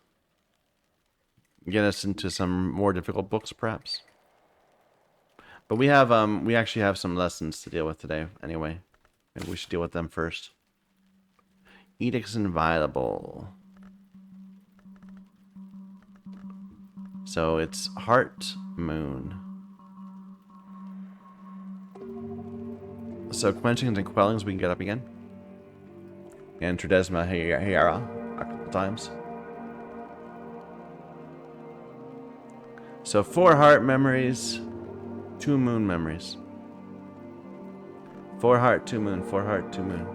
Get us into some more difficult books, perhaps. But we have we actually have some lessons to deal with today anyway. Maybe we should deal with them first. Edicts Inviolable. So it's Heart Moon. So quenchings and quellings we can get up again. And Tridesma Hiera a couple times. So 4 heart memories, 2 moon memories. 4 heart, 2 moon, 4 heart, 2 moon.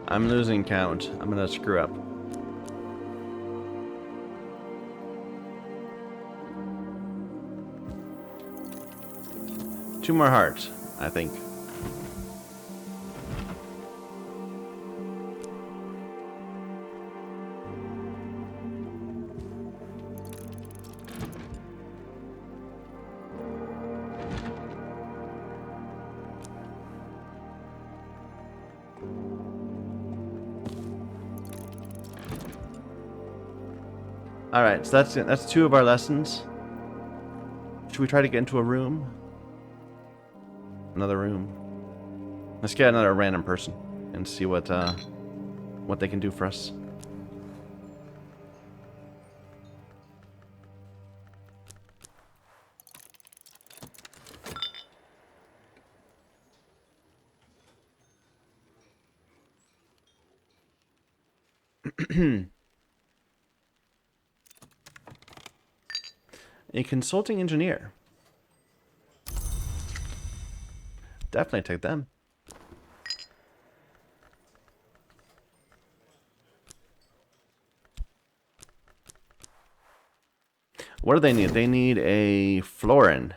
I'm losing count. I'm gonna screw up. Two more hearts, I think. All right, so that's 2 of our lessons. Should we try to get into a room? Another room. Let's get another random person and see what they can do for us. A consulting engineer. Definitely take them. What do they need? They need a florin.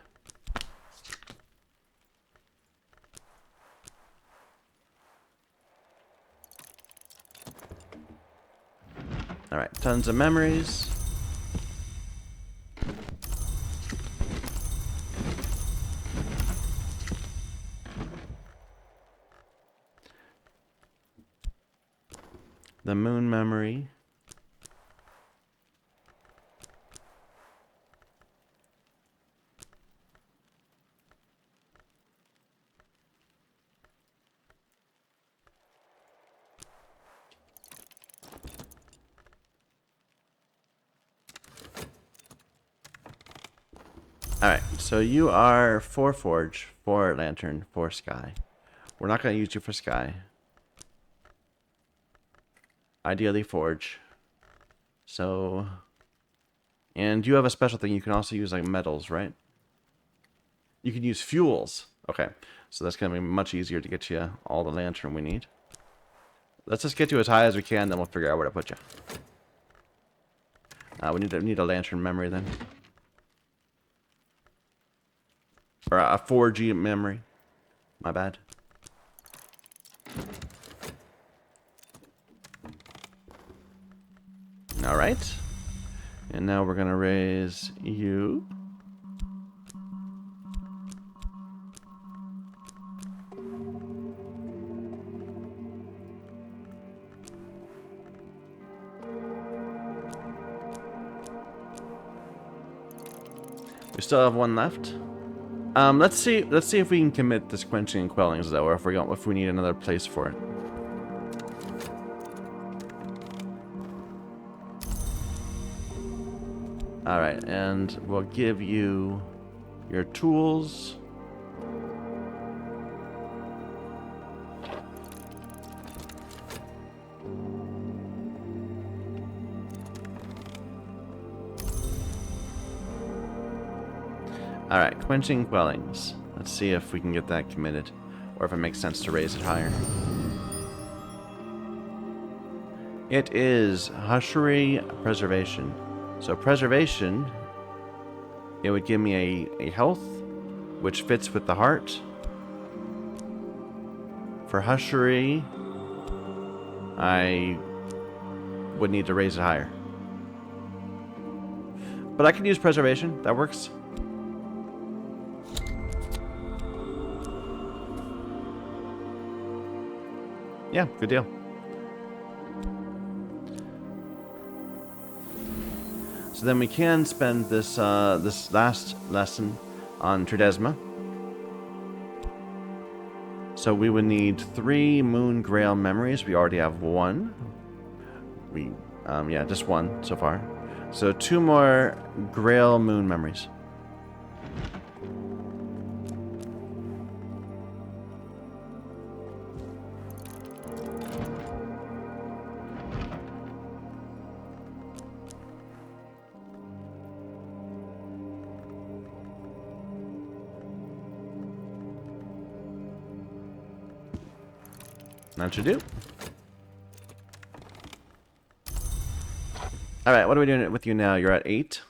Alright, tons of memories. The moon memory. Alright, so you are 4 forge, 4 lantern, 4 sky. We're not going to use you for sky. Ideally forge. So, and you have a special thing. You can also use like metals, right? You can use fuels. Okay, so that's going to be much easier to get you all the lantern we need. Let's just get you as high as we can, then we'll figure out where to put you. We need a lantern memory then. Or a 4G memory. My bad. Alright. And now we're going to raise you. We still have one left. Let's see if we can commit this quenching and quellings though, or if we need another place for it. All right, and we'll give you your tools. Alright, quenching quellings. Let's see if we can get that committed, or if it makes sense to raise it higher. It is Hushery Preservation. So preservation, it would give me a health, which fits with the heart. For Hushery, I would need to raise it higher. But I could use preservation, that works. Yeah, good deal. So then we can spend this this last lesson on Tridesma. So we would need 3 Moon Grail memories. We already have 1. Yeah, just 1 so far. So 2 more Grail Moon memories. That should do. Alright, what are we doing with you now? You're at 8.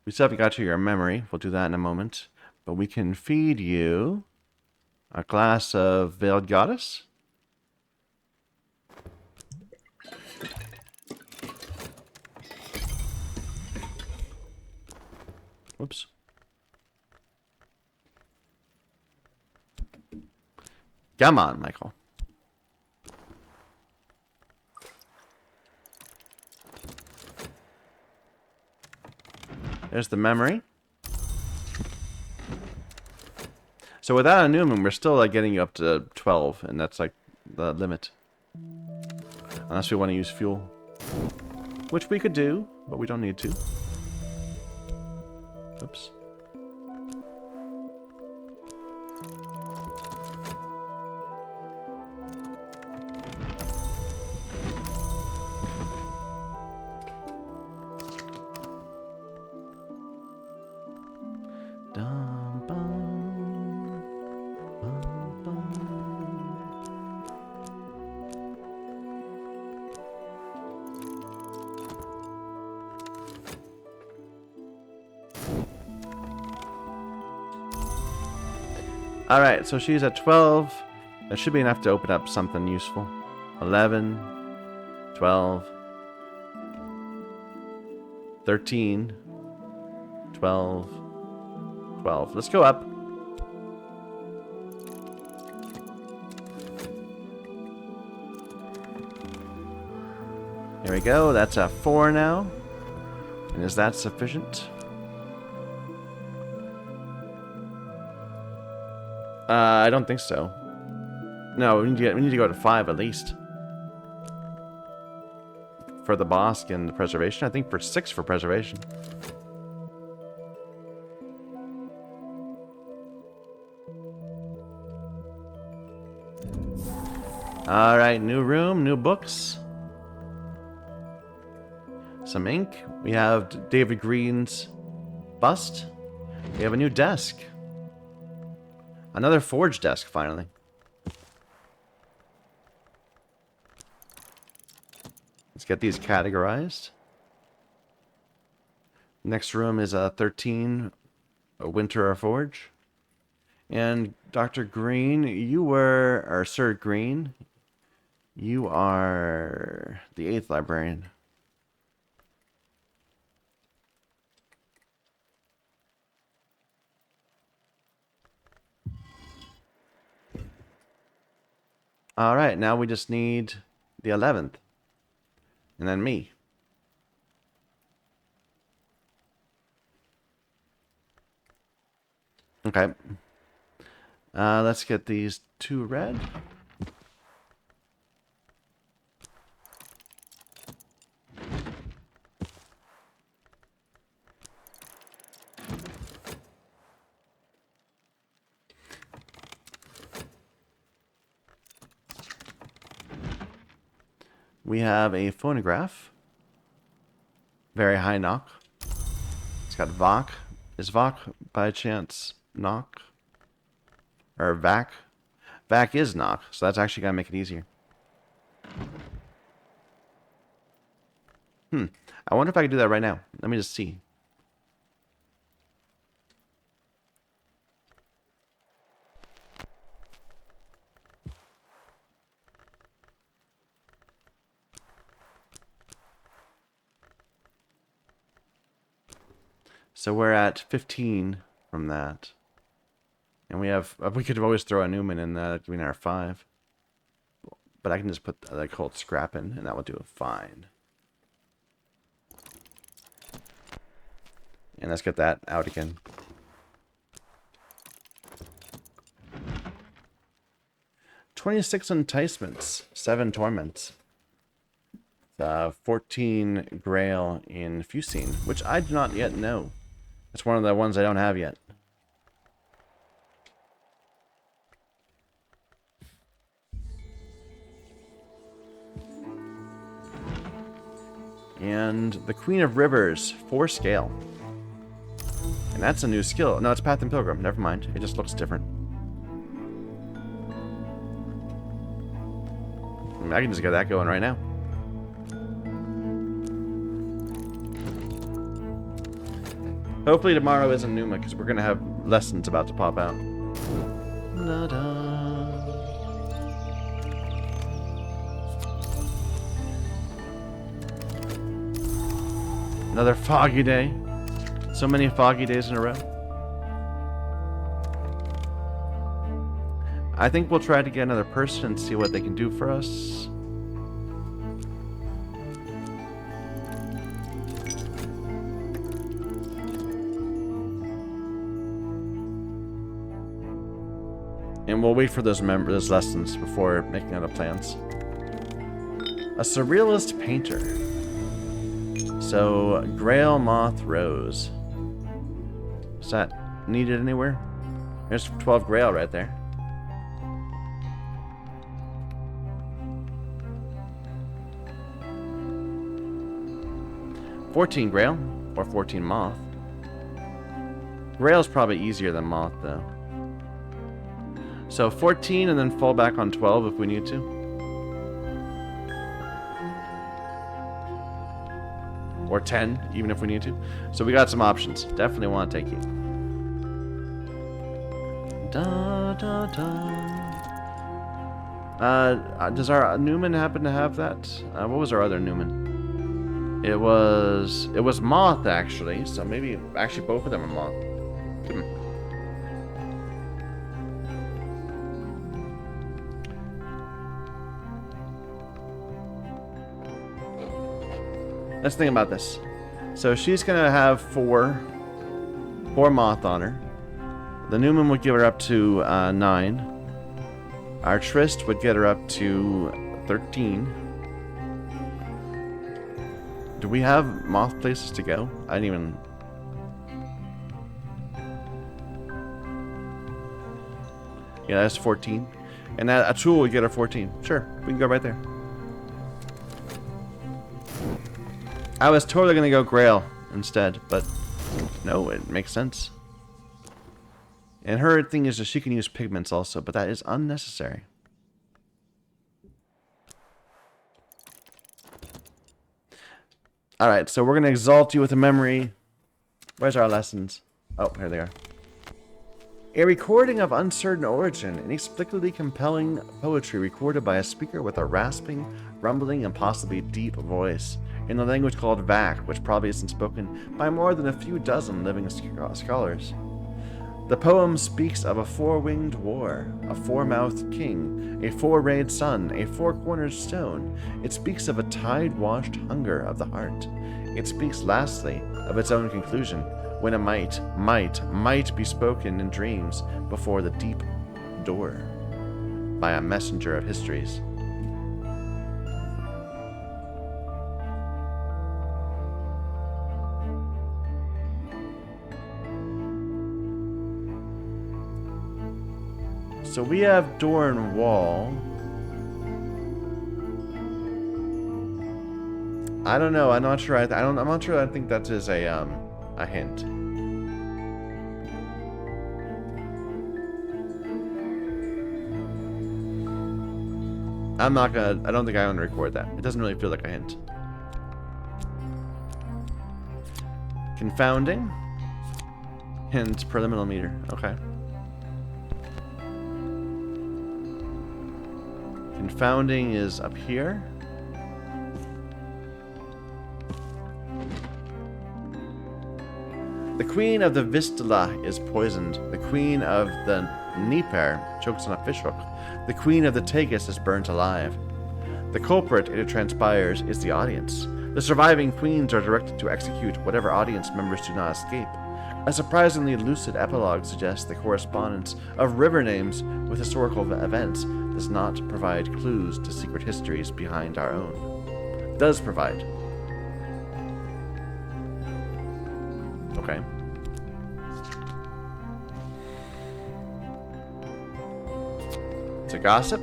We still haven't got to your memory. We'll do that in a moment. But we can feed you a glass of Veiled Goddess. Whoops. Come on, Michael. There's the memory. So without a new moon, we're still like getting you up to 12, and that's like the limit. Unless we want to use fuel. Which we could do, but we don't need to. Oops. Alright, so she's at 12. That should be enough to open up something useful. 11, 12, 13, 12, 12. Let's go up. There we go. That's a 4 now. And is that sufficient? I don't think so. No, we need to go to 5 at least. For the Bossk and the preservation. I think for 6 for preservation. Alright, new room, new books. Some ink. We have David Green's bust. We have a new desk. Another forge desk, finally. Let's get these categorized. Next room is a 13, a Winter Forge. And Dr. Green, you were, or Sir Green, you are the 8th librarian. Alright, now we just need the 11th. And then me. Okay. Let's get these 2 red. We have a phonograph. Very high knock. It's got Vok. Is Vok by chance knock? Or Vac? Vac is knock, so that's actually gonna make it easier. I wonder if I can do that right now. Let me just see. So we're at 15 from that. And we could always throw a Newman in that, giving our 5. But I can just put the cold scrap in, and that will do it fine. And let's get that out again. "26 enticements, 7 torments. 14 Grail in Fusine, which I do not yet know. It's one of the ones I don't have yet. And the Queen of Rivers, 4 scale. And that's a new skill. No, it's Path and Pilgrim. Never mind. It just looks different. I can just get that going right now. Hopefully tomorrow isn't Numa, because we're going to have lessons about to pop out. Another foggy day. So many foggy days in a row. I think we'll try to get another person and see what they can do for us. And we'll wait for those lessons before making other plans. A surrealist painter. So, Grail Moth Rose. Is that needed anywhere? There's 12 Grail right there. $14 Grail, or 14 Moth. Grail's probably easier than Moth, though. So 14 and then fall back on 12 if we need to. Or 10, even if we need to. So we got some options. Definitely want to take you. Da, da, da. Does our Newman happen to have that? What was our other Newman? It was Moth, actually. So maybe actually both of them are Moth. Let's think about this. So she's gonna have four Moth on her. The Newman would give her up to 9. Our Trist would get her up to 13. Do we have Moth places to go? I didn't even... Yeah, that's 14. And that Atul would get her 14. Sure, we can go right there. I was totally going to go Grail instead, but no, it makes sense. And her thing is that she can use pigments also, but that is unnecessary. Alright, so we're going to exalt you with a memory. Where's our lessons? Oh, here they are. A recording of uncertain origin, inexplicably compelling poetry recorded by a speaker with a rasping, rumbling, and possibly deep voice, in a language called Vak, which probably isn't spoken by more than a few dozen living scholars. The poem speaks of a four-winged war, a four-mouthed king, a four-rayed sun, a four-cornered stone. It speaks of a tide-washed hunger of the heart. It speaks, lastly, of its own conclusion, when it might be spoken in dreams before the deep door, by a messenger of histories. So we have door and wall. I don't know. I'm not sure. I'm not sure. I think that is a hint. I'm not gonna. I don't think I want to record that. It doesn't really feel like a hint. Confounding. Hint per millimeter. Okay. Confounding is up here. The queen of the Vistula is poisoned. The queen of the Nipper chokes on a fishhook. The queen of the Tagus is burnt alive. The culprit, it transpires, is the audience. The surviving queens are directed to execute whatever audience members do not escape. A surprisingly lucid epilogue suggests the correspondence of river names with historical events does not provide clues to secret histories behind our own. Does provide. Okay. It's a gossip.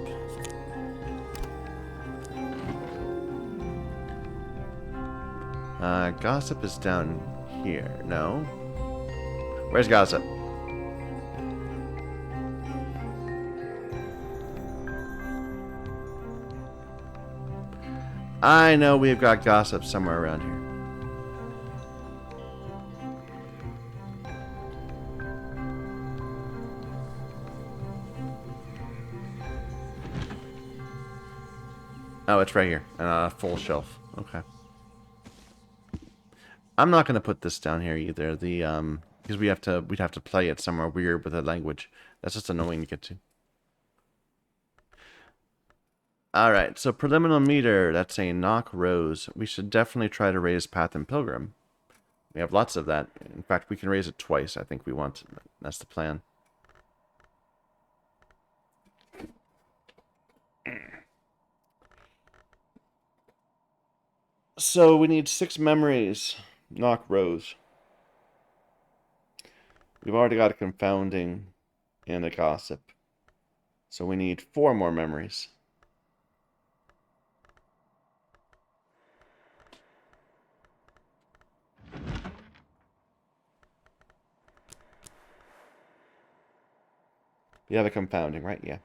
Gossip is down here. No. Where's gossip? I know we've got gossip somewhere around here. Oh, it's right here. Full shelf. Okay. I'm not gonna put this down here either. The because we'd have to play it somewhere weird with a language. That's just annoying to get to. Alright, so preliminary meter, that's a knock rose. We should definitely try to raise Path and Pilgrim. We have lots of that. In fact, we can raise it twice. I think we want. That's the plan. So we need 6 memories. Knock rose. We've already got a confounding and a gossip. So we need 4 more memories. You have a confounding, right? Yeah.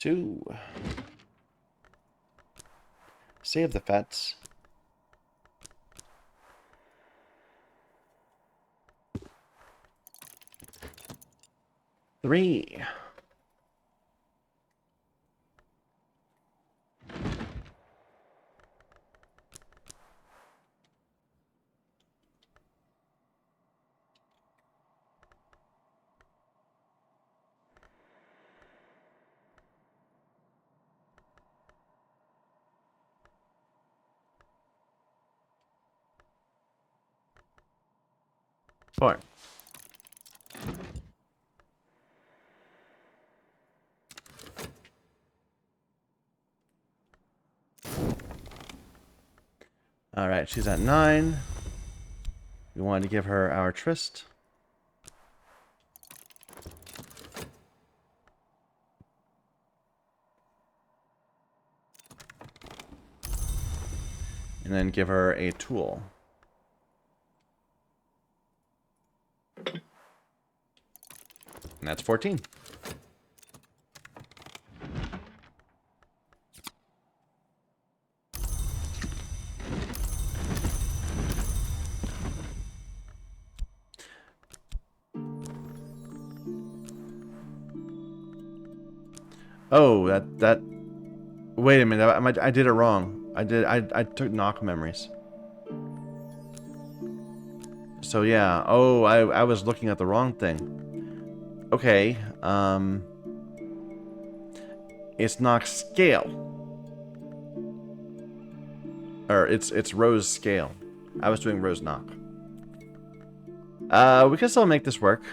2. Save the fats. 3. Four. All right, she's at 9. We wanted to give her our tryst. And then give her a tool. And that's 14. Oh, that. Wait a minute. I did it wrong. I took knock memories. So yeah. Oh, I was looking at the wrong thing. Okay. It's knock scale. Or it's Rose scale. I was doing Rose knock. We can still make this work.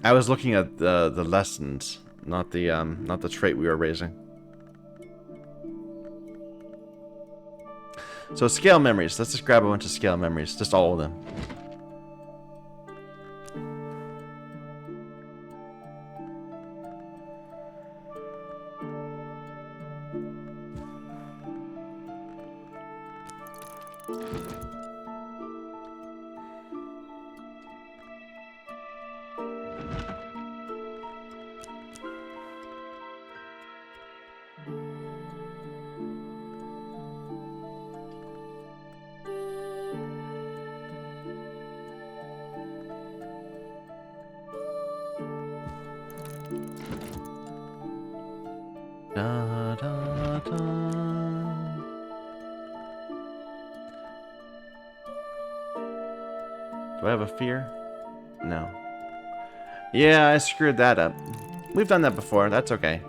I was looking at the lessons, not the trait we were raising. So scale memories. Let's just grab a bunch of scale memories, just all of them. Da, da, da. Do I have a fear? No. Yeah, I screwed that up. We've done that before. That's okay.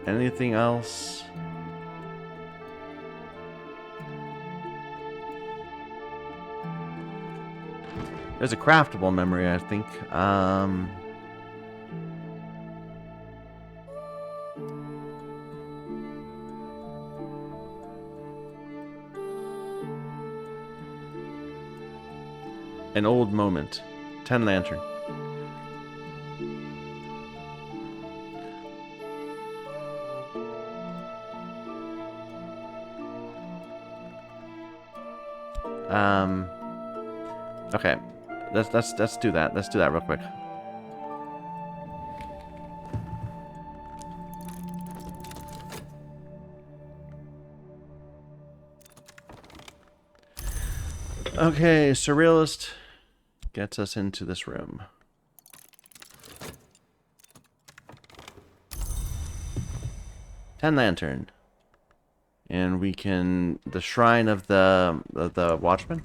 Anything else? There's a craftable memory, I think. An old moment. 10 lantern. Okay. Let's do that. Let's do that real quick. Okay, Surrealist gets us into this room. Ten lantern. And we can the shrine of the watchman.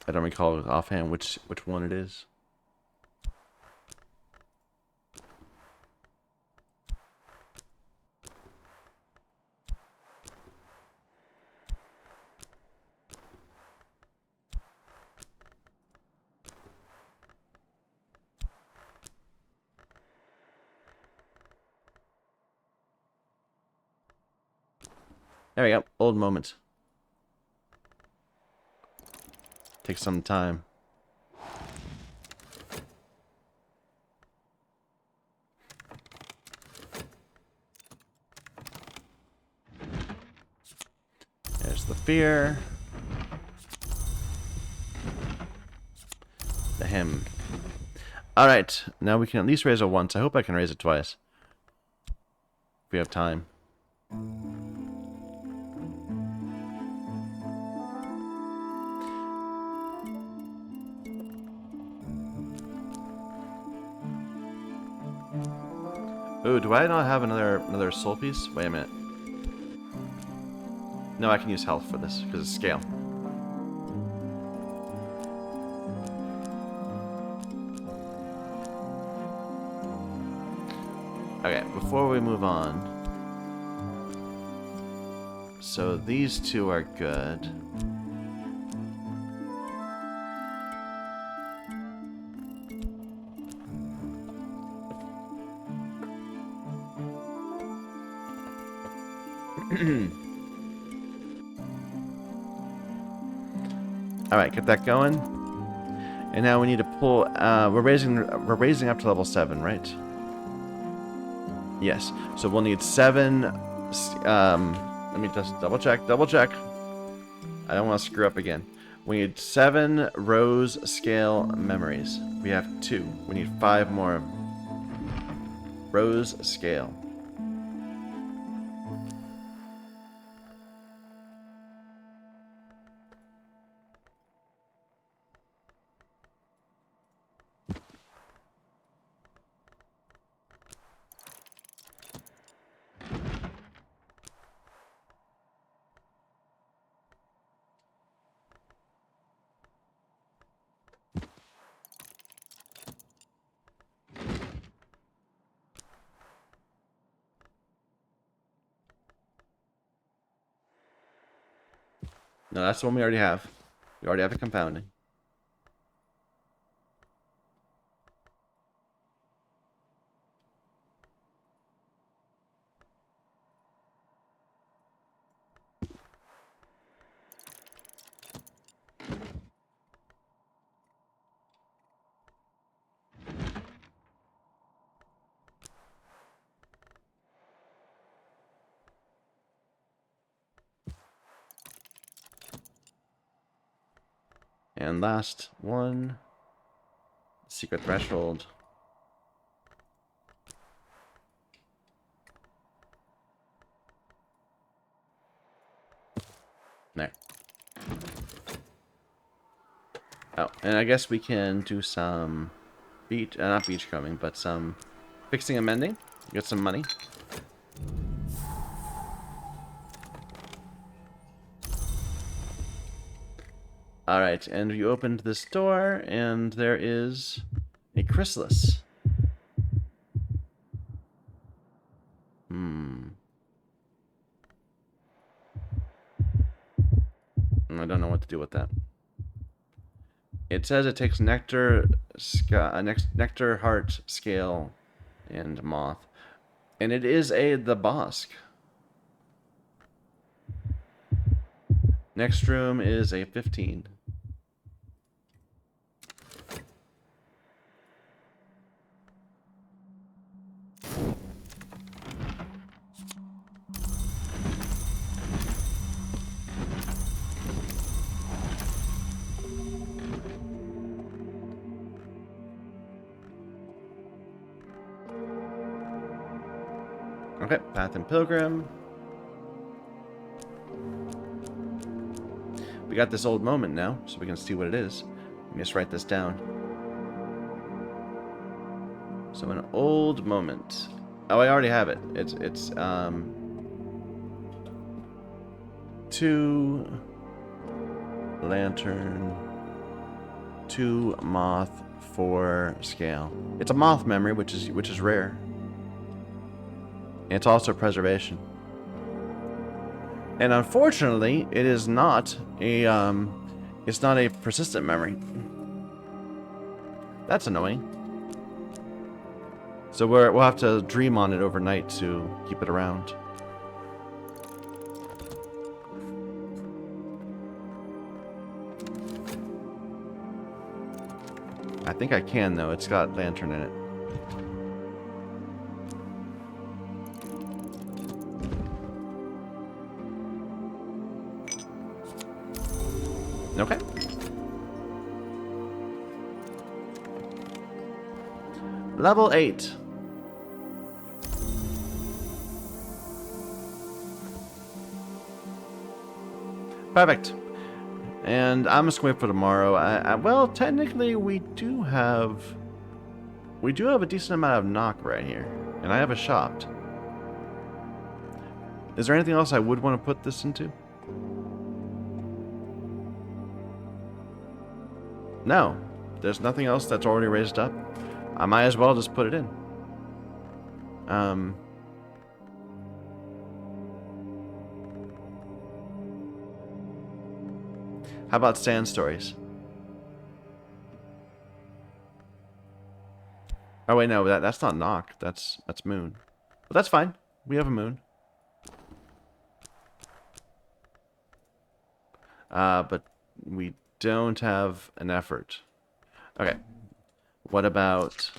I don't recall offhand which one it is. There we go. Old moment. Takes some time. sphere. The hymn. Alright, now we can at least raise it once. I hope I can raise it twice. If we have time. Ooh, do I not have another soul piece? Wait a minute. No, I can use health for this, because it's scale. Okay, before we move on. So these two are good. Alright, get that going. And now we need to pull we're raising up to level 7, right? Yes. So we'll need 7 let me just double check. I don't want to screw up again. We need 7 rose scale memories. We have 2. We need 5 more rose scale. No, that's the one we already have. We already have the compounding. And last one, secret threshold. There. Oh, and I guess we can do some not beach combing, but some fixing and mending. Get some money. Alright, and you opened this door, and there is a chrysalis. I don't know what to do with that. It says it takes nectar, nectar, heart, scale, and moth. And it is the Bossk. Next room is a 15. Okay, Path and Pilgrim. We got this old moment now, so we can see what it is. Let me just write this down. So an old moment. Oh, I already have it. It's 2 lantern, 2 moth, 4 scale. It's a moth memory, which is rare. And it's also preservation. And unfortunately, it is not a it's not a persistent memory. That's annoying. So we'll have to dream on it overnight to keep it around. I think I can though. It's got lantern in it. Level 8. Perfect. And I'm just waiting for tomorrow. Well, technically, we do have a decent amount of knock right here, and I have a shop. Is there anything else I would want to put this into? No, there's nothing else that's already raised up. I might as well just put it in. How about sand stories? Oh wait, no, that's not knock. That's moon. But that's fine. We have a moon. But we don't have an effort. Okay. What about...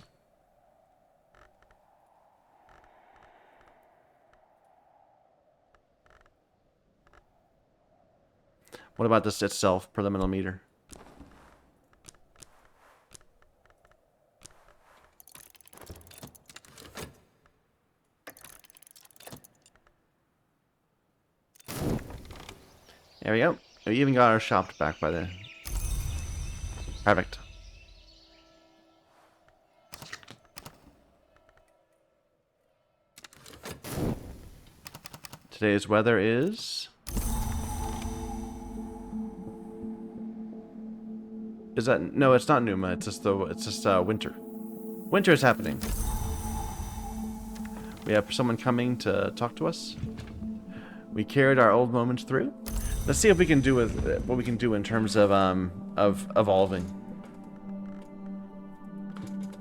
What about this itself, preliminary meter? There we go. We even got our shop back by then. Perfect. Today's weather is... Is that... No, it's not Numa. It's just winter. Winter is happening. We have someone coming to talk to us. We carried our old moments through. Let's see if we can do with what we can do in terms of evolving.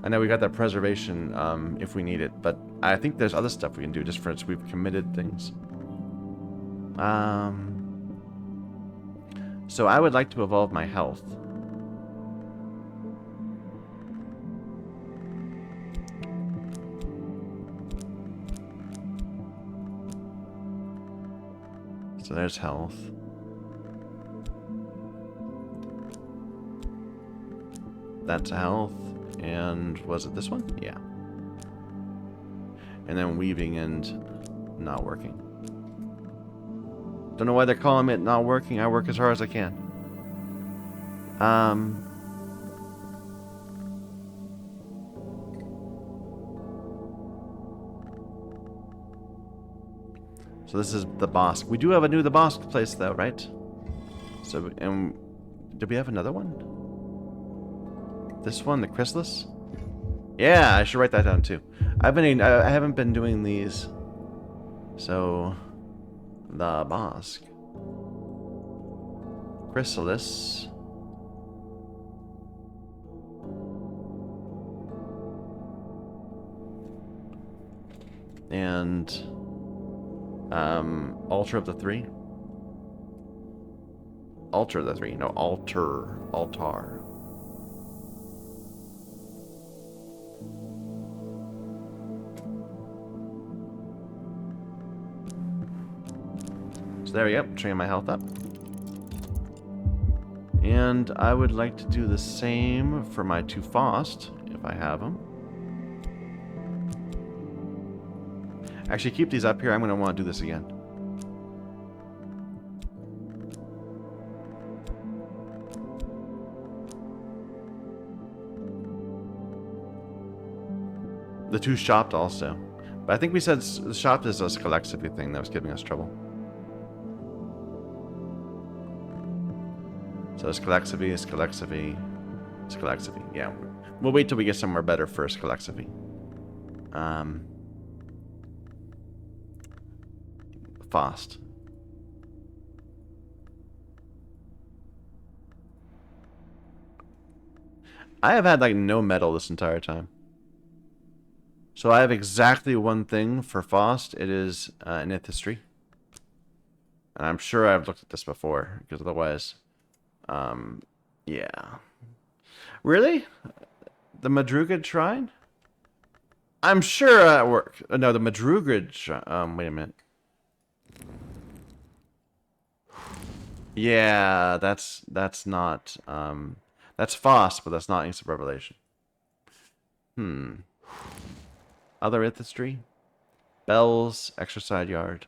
I know we got that preservation if we need it, but I think there's other stuff we can do just for instance we've committed things. So I would like to evolve my health. So there's health. That's health. And was it this one? Yeah. And then weaving and not working. Don't know why they're calling it not working. I work as hard as I can. So this is the Bosk. We do have a new the Bosk place though, right? So, and did we have another one? This one, the Chrysalis? Yeah, I should write that down too. I haven't been doing these. So, the Bosk. Chrysalis. And Altar of the Three. Altar of the Three. No, altar. Altar. So there we go. Training my health up. And I would like to do the same for my two Faust, if I have them. Actually, keep these up here. I'm going to want to do this again. The two shopped also. But I think we said the shop is a Scalexipy thing that was giving us trouble. So Scalexipy, Scalexipy, Scalexipy. Yeah. We'll wait till we get somewhere better for Scalexipy. Fast. I have had like no metal this entire time. So I have exactly one thing for Faust. It is an Ithistry. And I'm sure I've looked at this before, because otherwise, yeah. Really? The Madrugad Shrine? I'm sure at work. No, the Madrugad Shrine. Wait a minute. Yeah, that's not that's Faust, but that's not Ancient Revelation. Other Ithistry. Bells, exercise yard.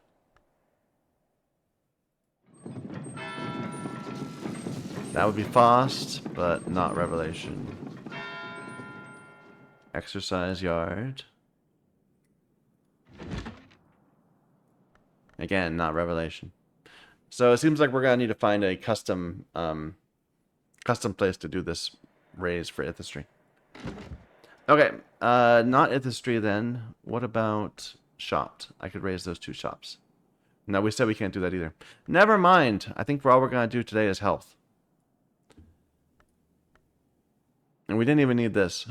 That would be Fost, but not Revelation. Exercise yard. Again, not Revelation. So it seems like we're gonna need to find a custom place to do this raise for Ithistry. Okay, not Ithistry then. What about Shopped? I could raise those 2 shops. No, we said we can't do that either. Never mind. I think all we're gonna do today is health. And we didn't even need this.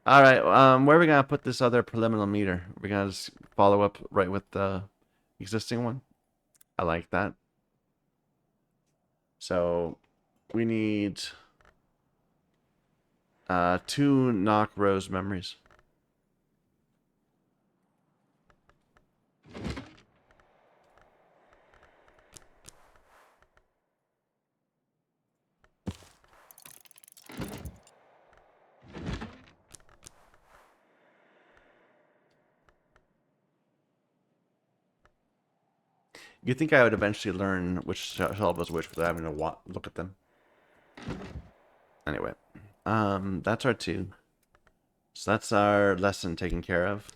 Alright, where are we going to put this other preliminary meter? Are we going to just follow up right with the existing one? I like that. So, we need 2 knock rose memories. You'd think I would eventually learn which shell was which without having to look at them. Anyway, that's our 2. So that's our lesson taken care of.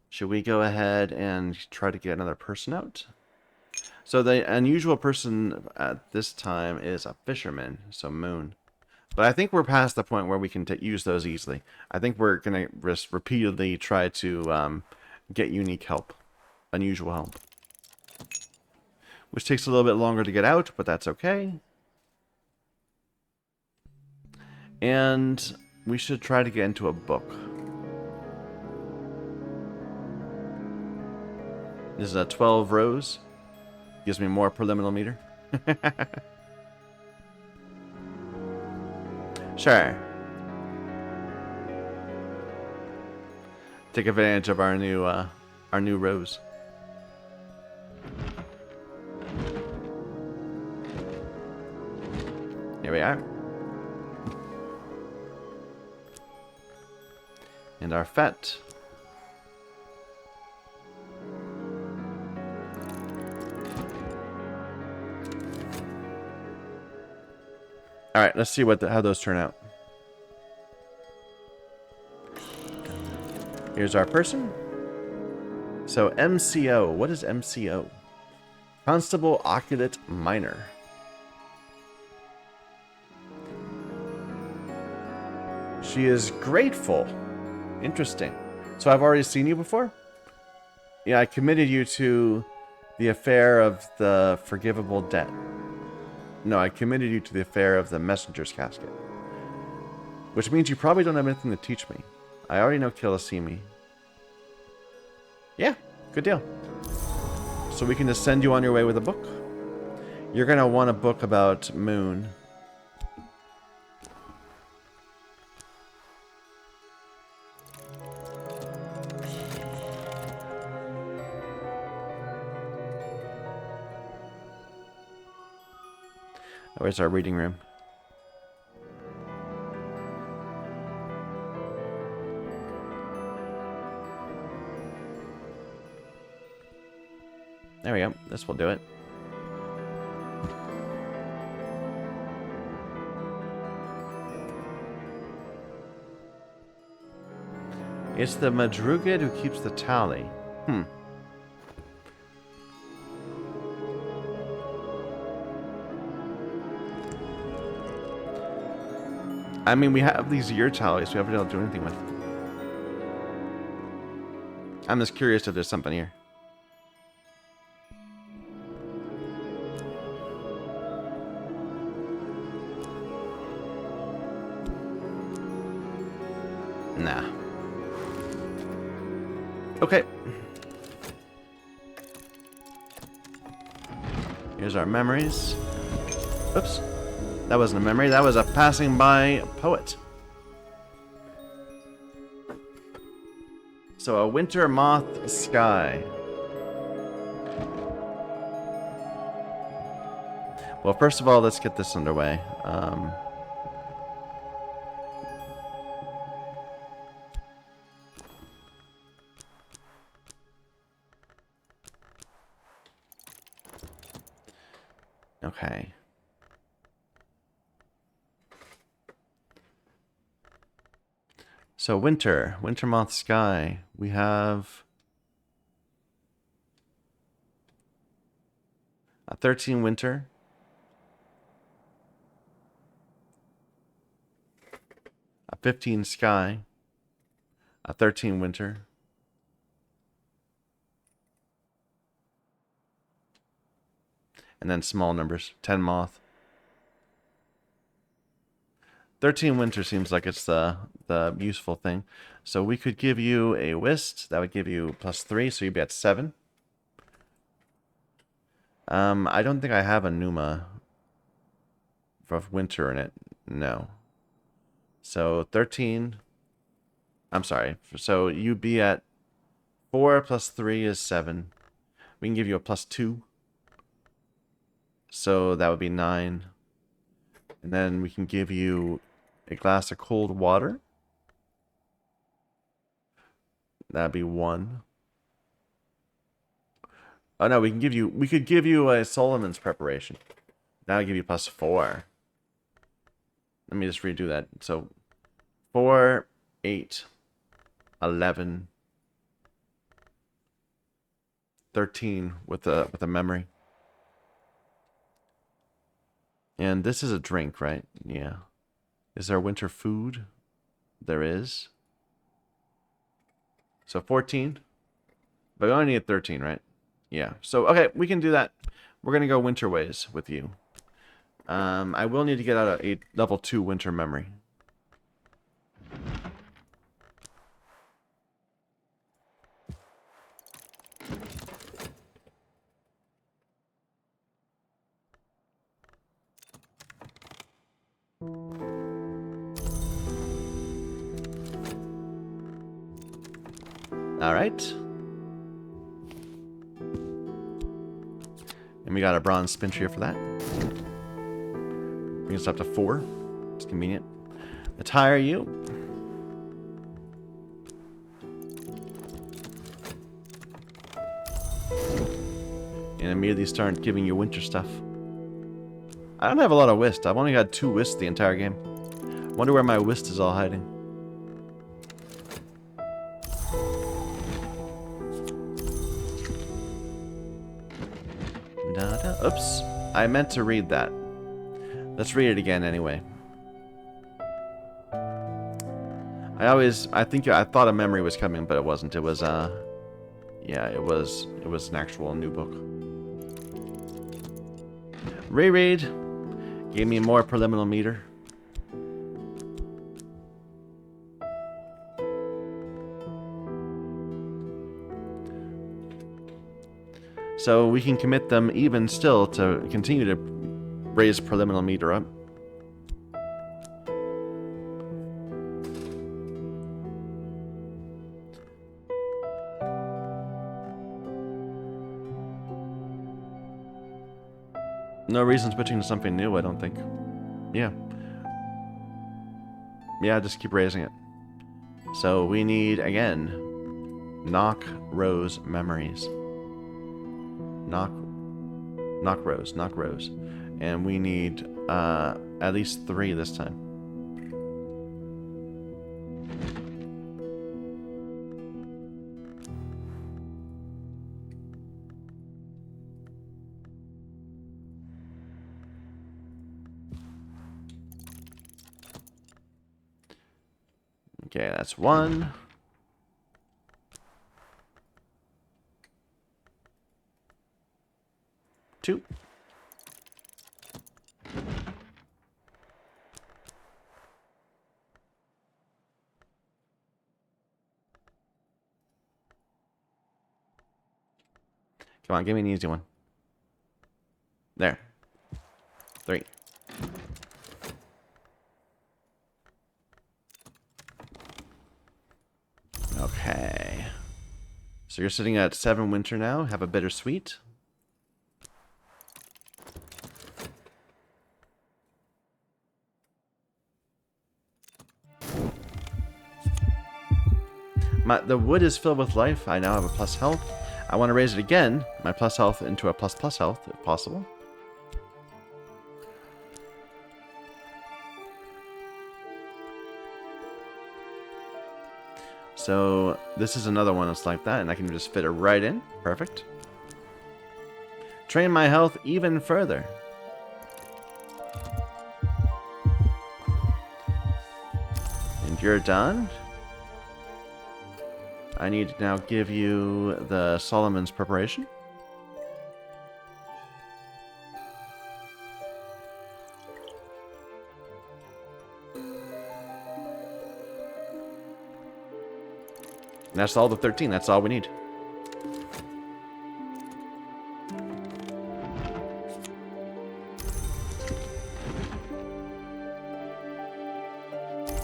Should we go ahead and try to get another person out? So the unusual person at this time is a fisherman, so Moon. But I think we're past the point where we can use those easily. I think we're going to just repeatedly try to get unique help, unusual help. Which takes a little bit longer to get out, but that's okay. And we should try to get into a book. This is a 12 rows. Gives me more preliminary meter. Sure. Take advantage of our new rows. Here we are. And our fete. All right, let's see how those turn out. Here's our person. So MCO, what is MCO? Constable Oculate Minor. She is grateful. Interesting. So I've already seen you before? Yeah, I committed you to the affair of the forgivable debt. No, I committed you to the affair of the messenger's casket. Which means you probably don't have anything to teach me. I already know Kilisimi. Yeah, good deal. So we can just send you on your way with a book. You're going to want a book about Moon. Where's our reading room? There we go. This will do it. It's the Madrugid who keeps the tally. I mean, we have these year tallies we haven't been able to do anything with. I'm just curious if there's something here. Nah. Okay. Here's our memories. Oops. That wasn't a memory, that was a passing by poet. So a winter moth sky. Well, first of all, let's get this underway. Okay. So winter, winter moth sky. We have a 13 winter. A 15 sky. A 13 winter. And then small numbers. 10 moth. 13 winter seems like it's the useful thing. So we could give you a whist. That would give you +3, so you'd be at 7. I don't think I have a Numa for winter in it. No. So 13. I'm sorry. So you'd be at 4 + 3 is 7. We can give you a +2. So that would be 9. And then we can give you a glass of cold water. That'd be 1. Oh no, we could give you a Solomon's preparation. That'll give you +4. Let me just redo that. So 4, 8, 11, 13 with a memory. And this is a drink, right? Yeah. Is there winter food? There is. So 14. But we only need 13, right? Yeah. So, okay, we can do that. We're going to go winter ways with you. I will need to get out a level 2 winter memory. Alright. And we got a bronze spintrier for that. Brings us up to 4. It's convenient. Attire you. And immediately start giving you winter stuff. I don't have a lot of whist. I've only got 2 whist the entire game. Wonder where my whist is all hiding. Oops. I meant to read that. Let's read it again anyway. I thought a memory was coming, but it wasn't. It was yeah, it was an actual new book. Reread gave me more preliminal meter. So we can commit them even still to continue to raise preliminal meter up. No reason switching to something new, I don't think. Yeah. Yeah, just keep raising it. So we need, again, knock rose memories. Knock rose. And we need at least 3 this time. Okay, that's 1. 2. Come on, give me an easy one. There. 3. Okay. So you're sitting at 7 winter now. Have a bittersweet. The wood is filled with life. I now have a plus health. I want to raise it again, my plus health, into a plus health, if possible. So this is another one that's like that, and I can just fit it right in. Perfect. Train my health even further. And you're done. I need to now give you the Solomon's Preparation. And that's all the 13. That's all we need.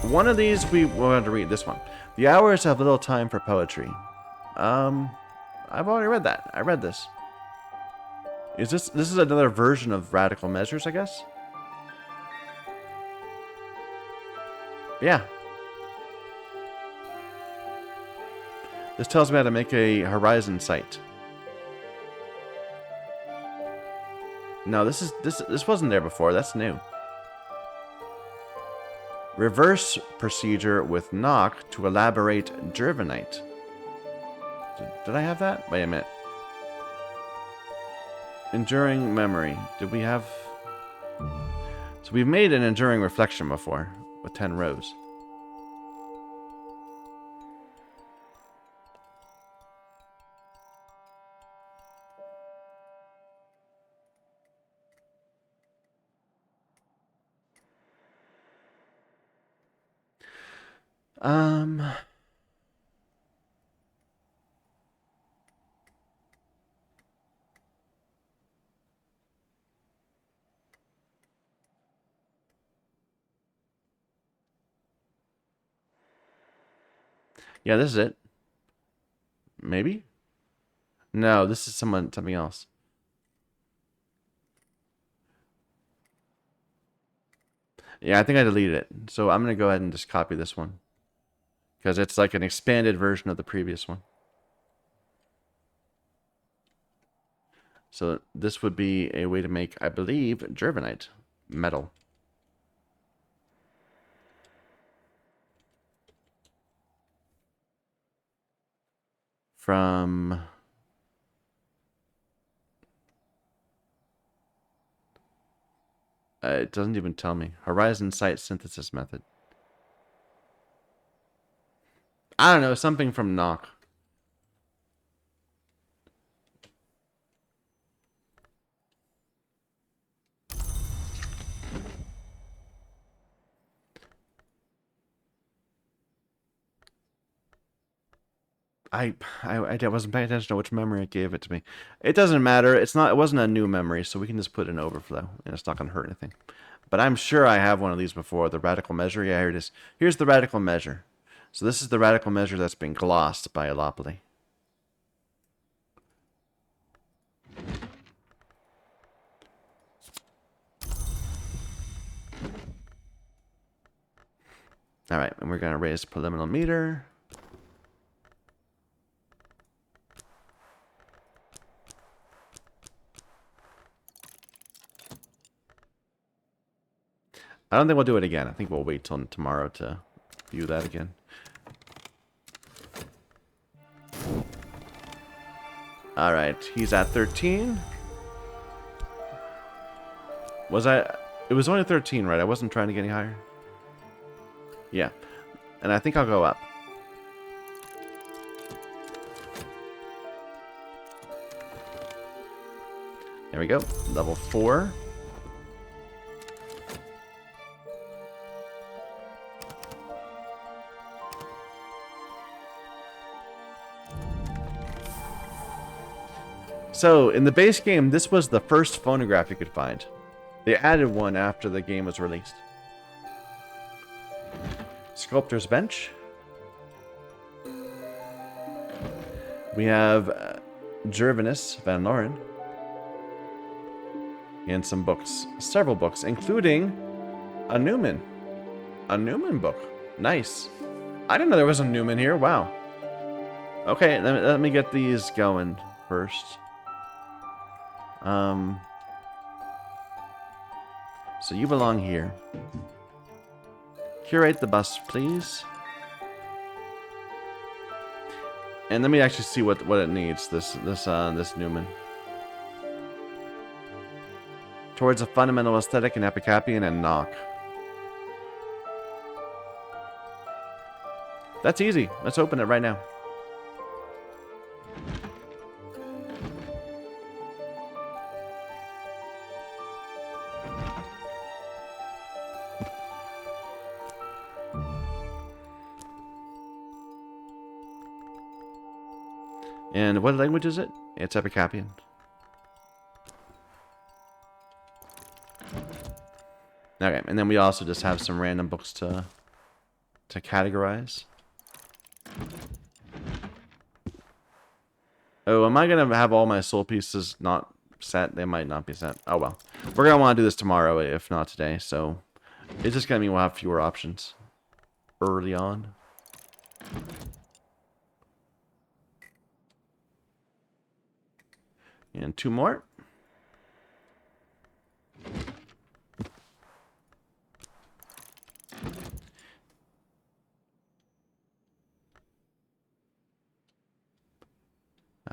One of these we wanted to read. This one. The hours have little time for poetry. I've already read that. I read this. This is another version of Radical Measures, I guess? Yeah. This tells me how to make a horizon sight. No, this wasn't there before. That's new. Reverse procedure with knock to elaborate Gervinite. Did I have that? Wait a minute. Enduring memory. Did we have... So we've made an enduring reflection before with 10 rows. Yeah, this is it. Maybe? No, this is something else. Yeah, I think I deleted it. So I'm going to go ahead and just copy this one. Because it's like an expanded version of the previous one. So this would be a way to make, I believe, Gervinite metal. From... it doesn't even tell me. Horizon Sight Synthesis Method. I don't know, something from Knock. I wasn't paying attention to which memory it gave it to me. It doesn't matter. It wasn't a new memory, so we can just put an overflow, and it's not going to hurt anything. But I'm sure I have one of these before. The radical measure. Yeah, here it is. Here's the radical measure. So this is the radical measure that's been glossed by Allopoly. All right, and we're going to raise preliminal meter. I don't think we'll do it again. I think we'll wait till tomorrow to view that again. All right, he's at 13. It was only 13, right? I wasn't trying to get any higher. Yeah, and I think I'll go up. There we go, level 4. So, in the base game, this was the first phonograph you could find. They added one after the game was released. Sculptor's Bench. We have Gervinus Van Loren. And some books. Several books, including a Newman. A Newman book. Nice. I didn't know there was a Newman here. Wow. Okay, let me get these going first. So you belong here. Curate the bust, please. And let me actually see what it needs. This Newman. Towards a fundamental aesthetic in Epicappian and Knock. That's easy. Let's open it right now. And what language is it? It's Epicappian. Okay, and then we also just have some random books to categorize. Oh, am I going to have all my soul pieces not set? They might not be set. Oh, well. We're going to want to do this tomorrow, if not today. So, it's just going to mean we'll have fewer options early on. And 2 more.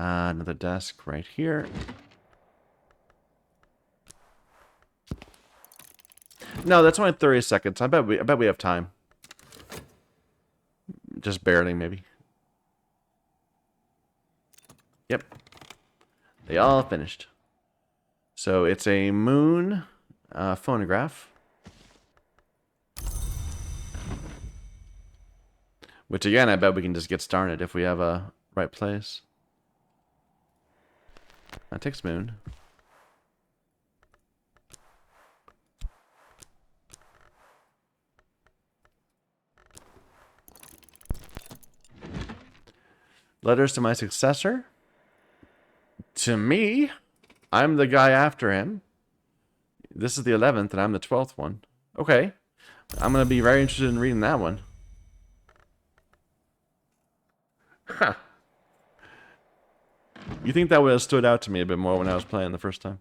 Another desk right here. No, that's only 30 seconds. I bet we have time. Just barely, maybe. Yep. They all finished. So it's a moon phonograph. Which again, I bet we can just get started if we have a right place. That takes moon. Letters to my successor. To me, I'm the guy after him. This is the 11th, and I'm the 12th one. Okay. I'm going to be very interested in reading that one. Huh. You think that would have stood out to me a bit more when I was playing the first time?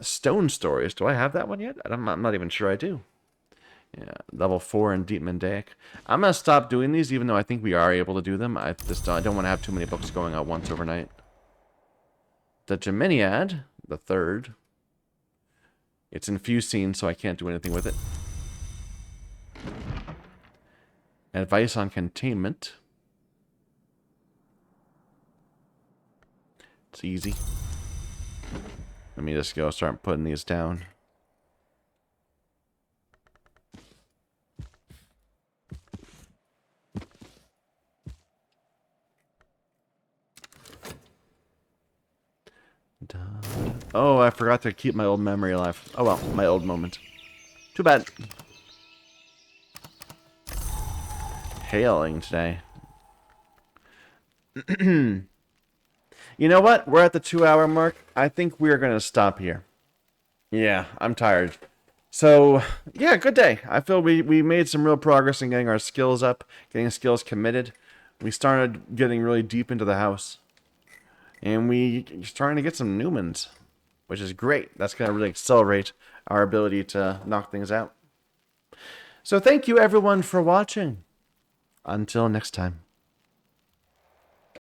Stone Stories. Do I have that one yet? I'm not even sure I do. Yeah, level 4 in Deep Mendaic. I'm going to stop doing these, even though I think we are able to do them. I don't want to have too many books going out once overnight. The Geminiad, the 3rd. It's in few scenes, so I can't do anything with it. Advice on Containment. It's easy. Let me just go start putting these down. Oh, I forgot to keep my old memory alive. Oh well, my old moment. Too bad. Hailing today. You know what? We're at the 2-hour mark. I think we're going to stop here. Yeah, I'm tired. So, yeah, good day. I feel we made some real progress in getting our skills up, getting skills committed. We started getting really deep into the house. And we're starting to get some Newmans, which is great. That's going to really accelerate our ability to knock things out. So thank you, everyone, for watching. Until next time.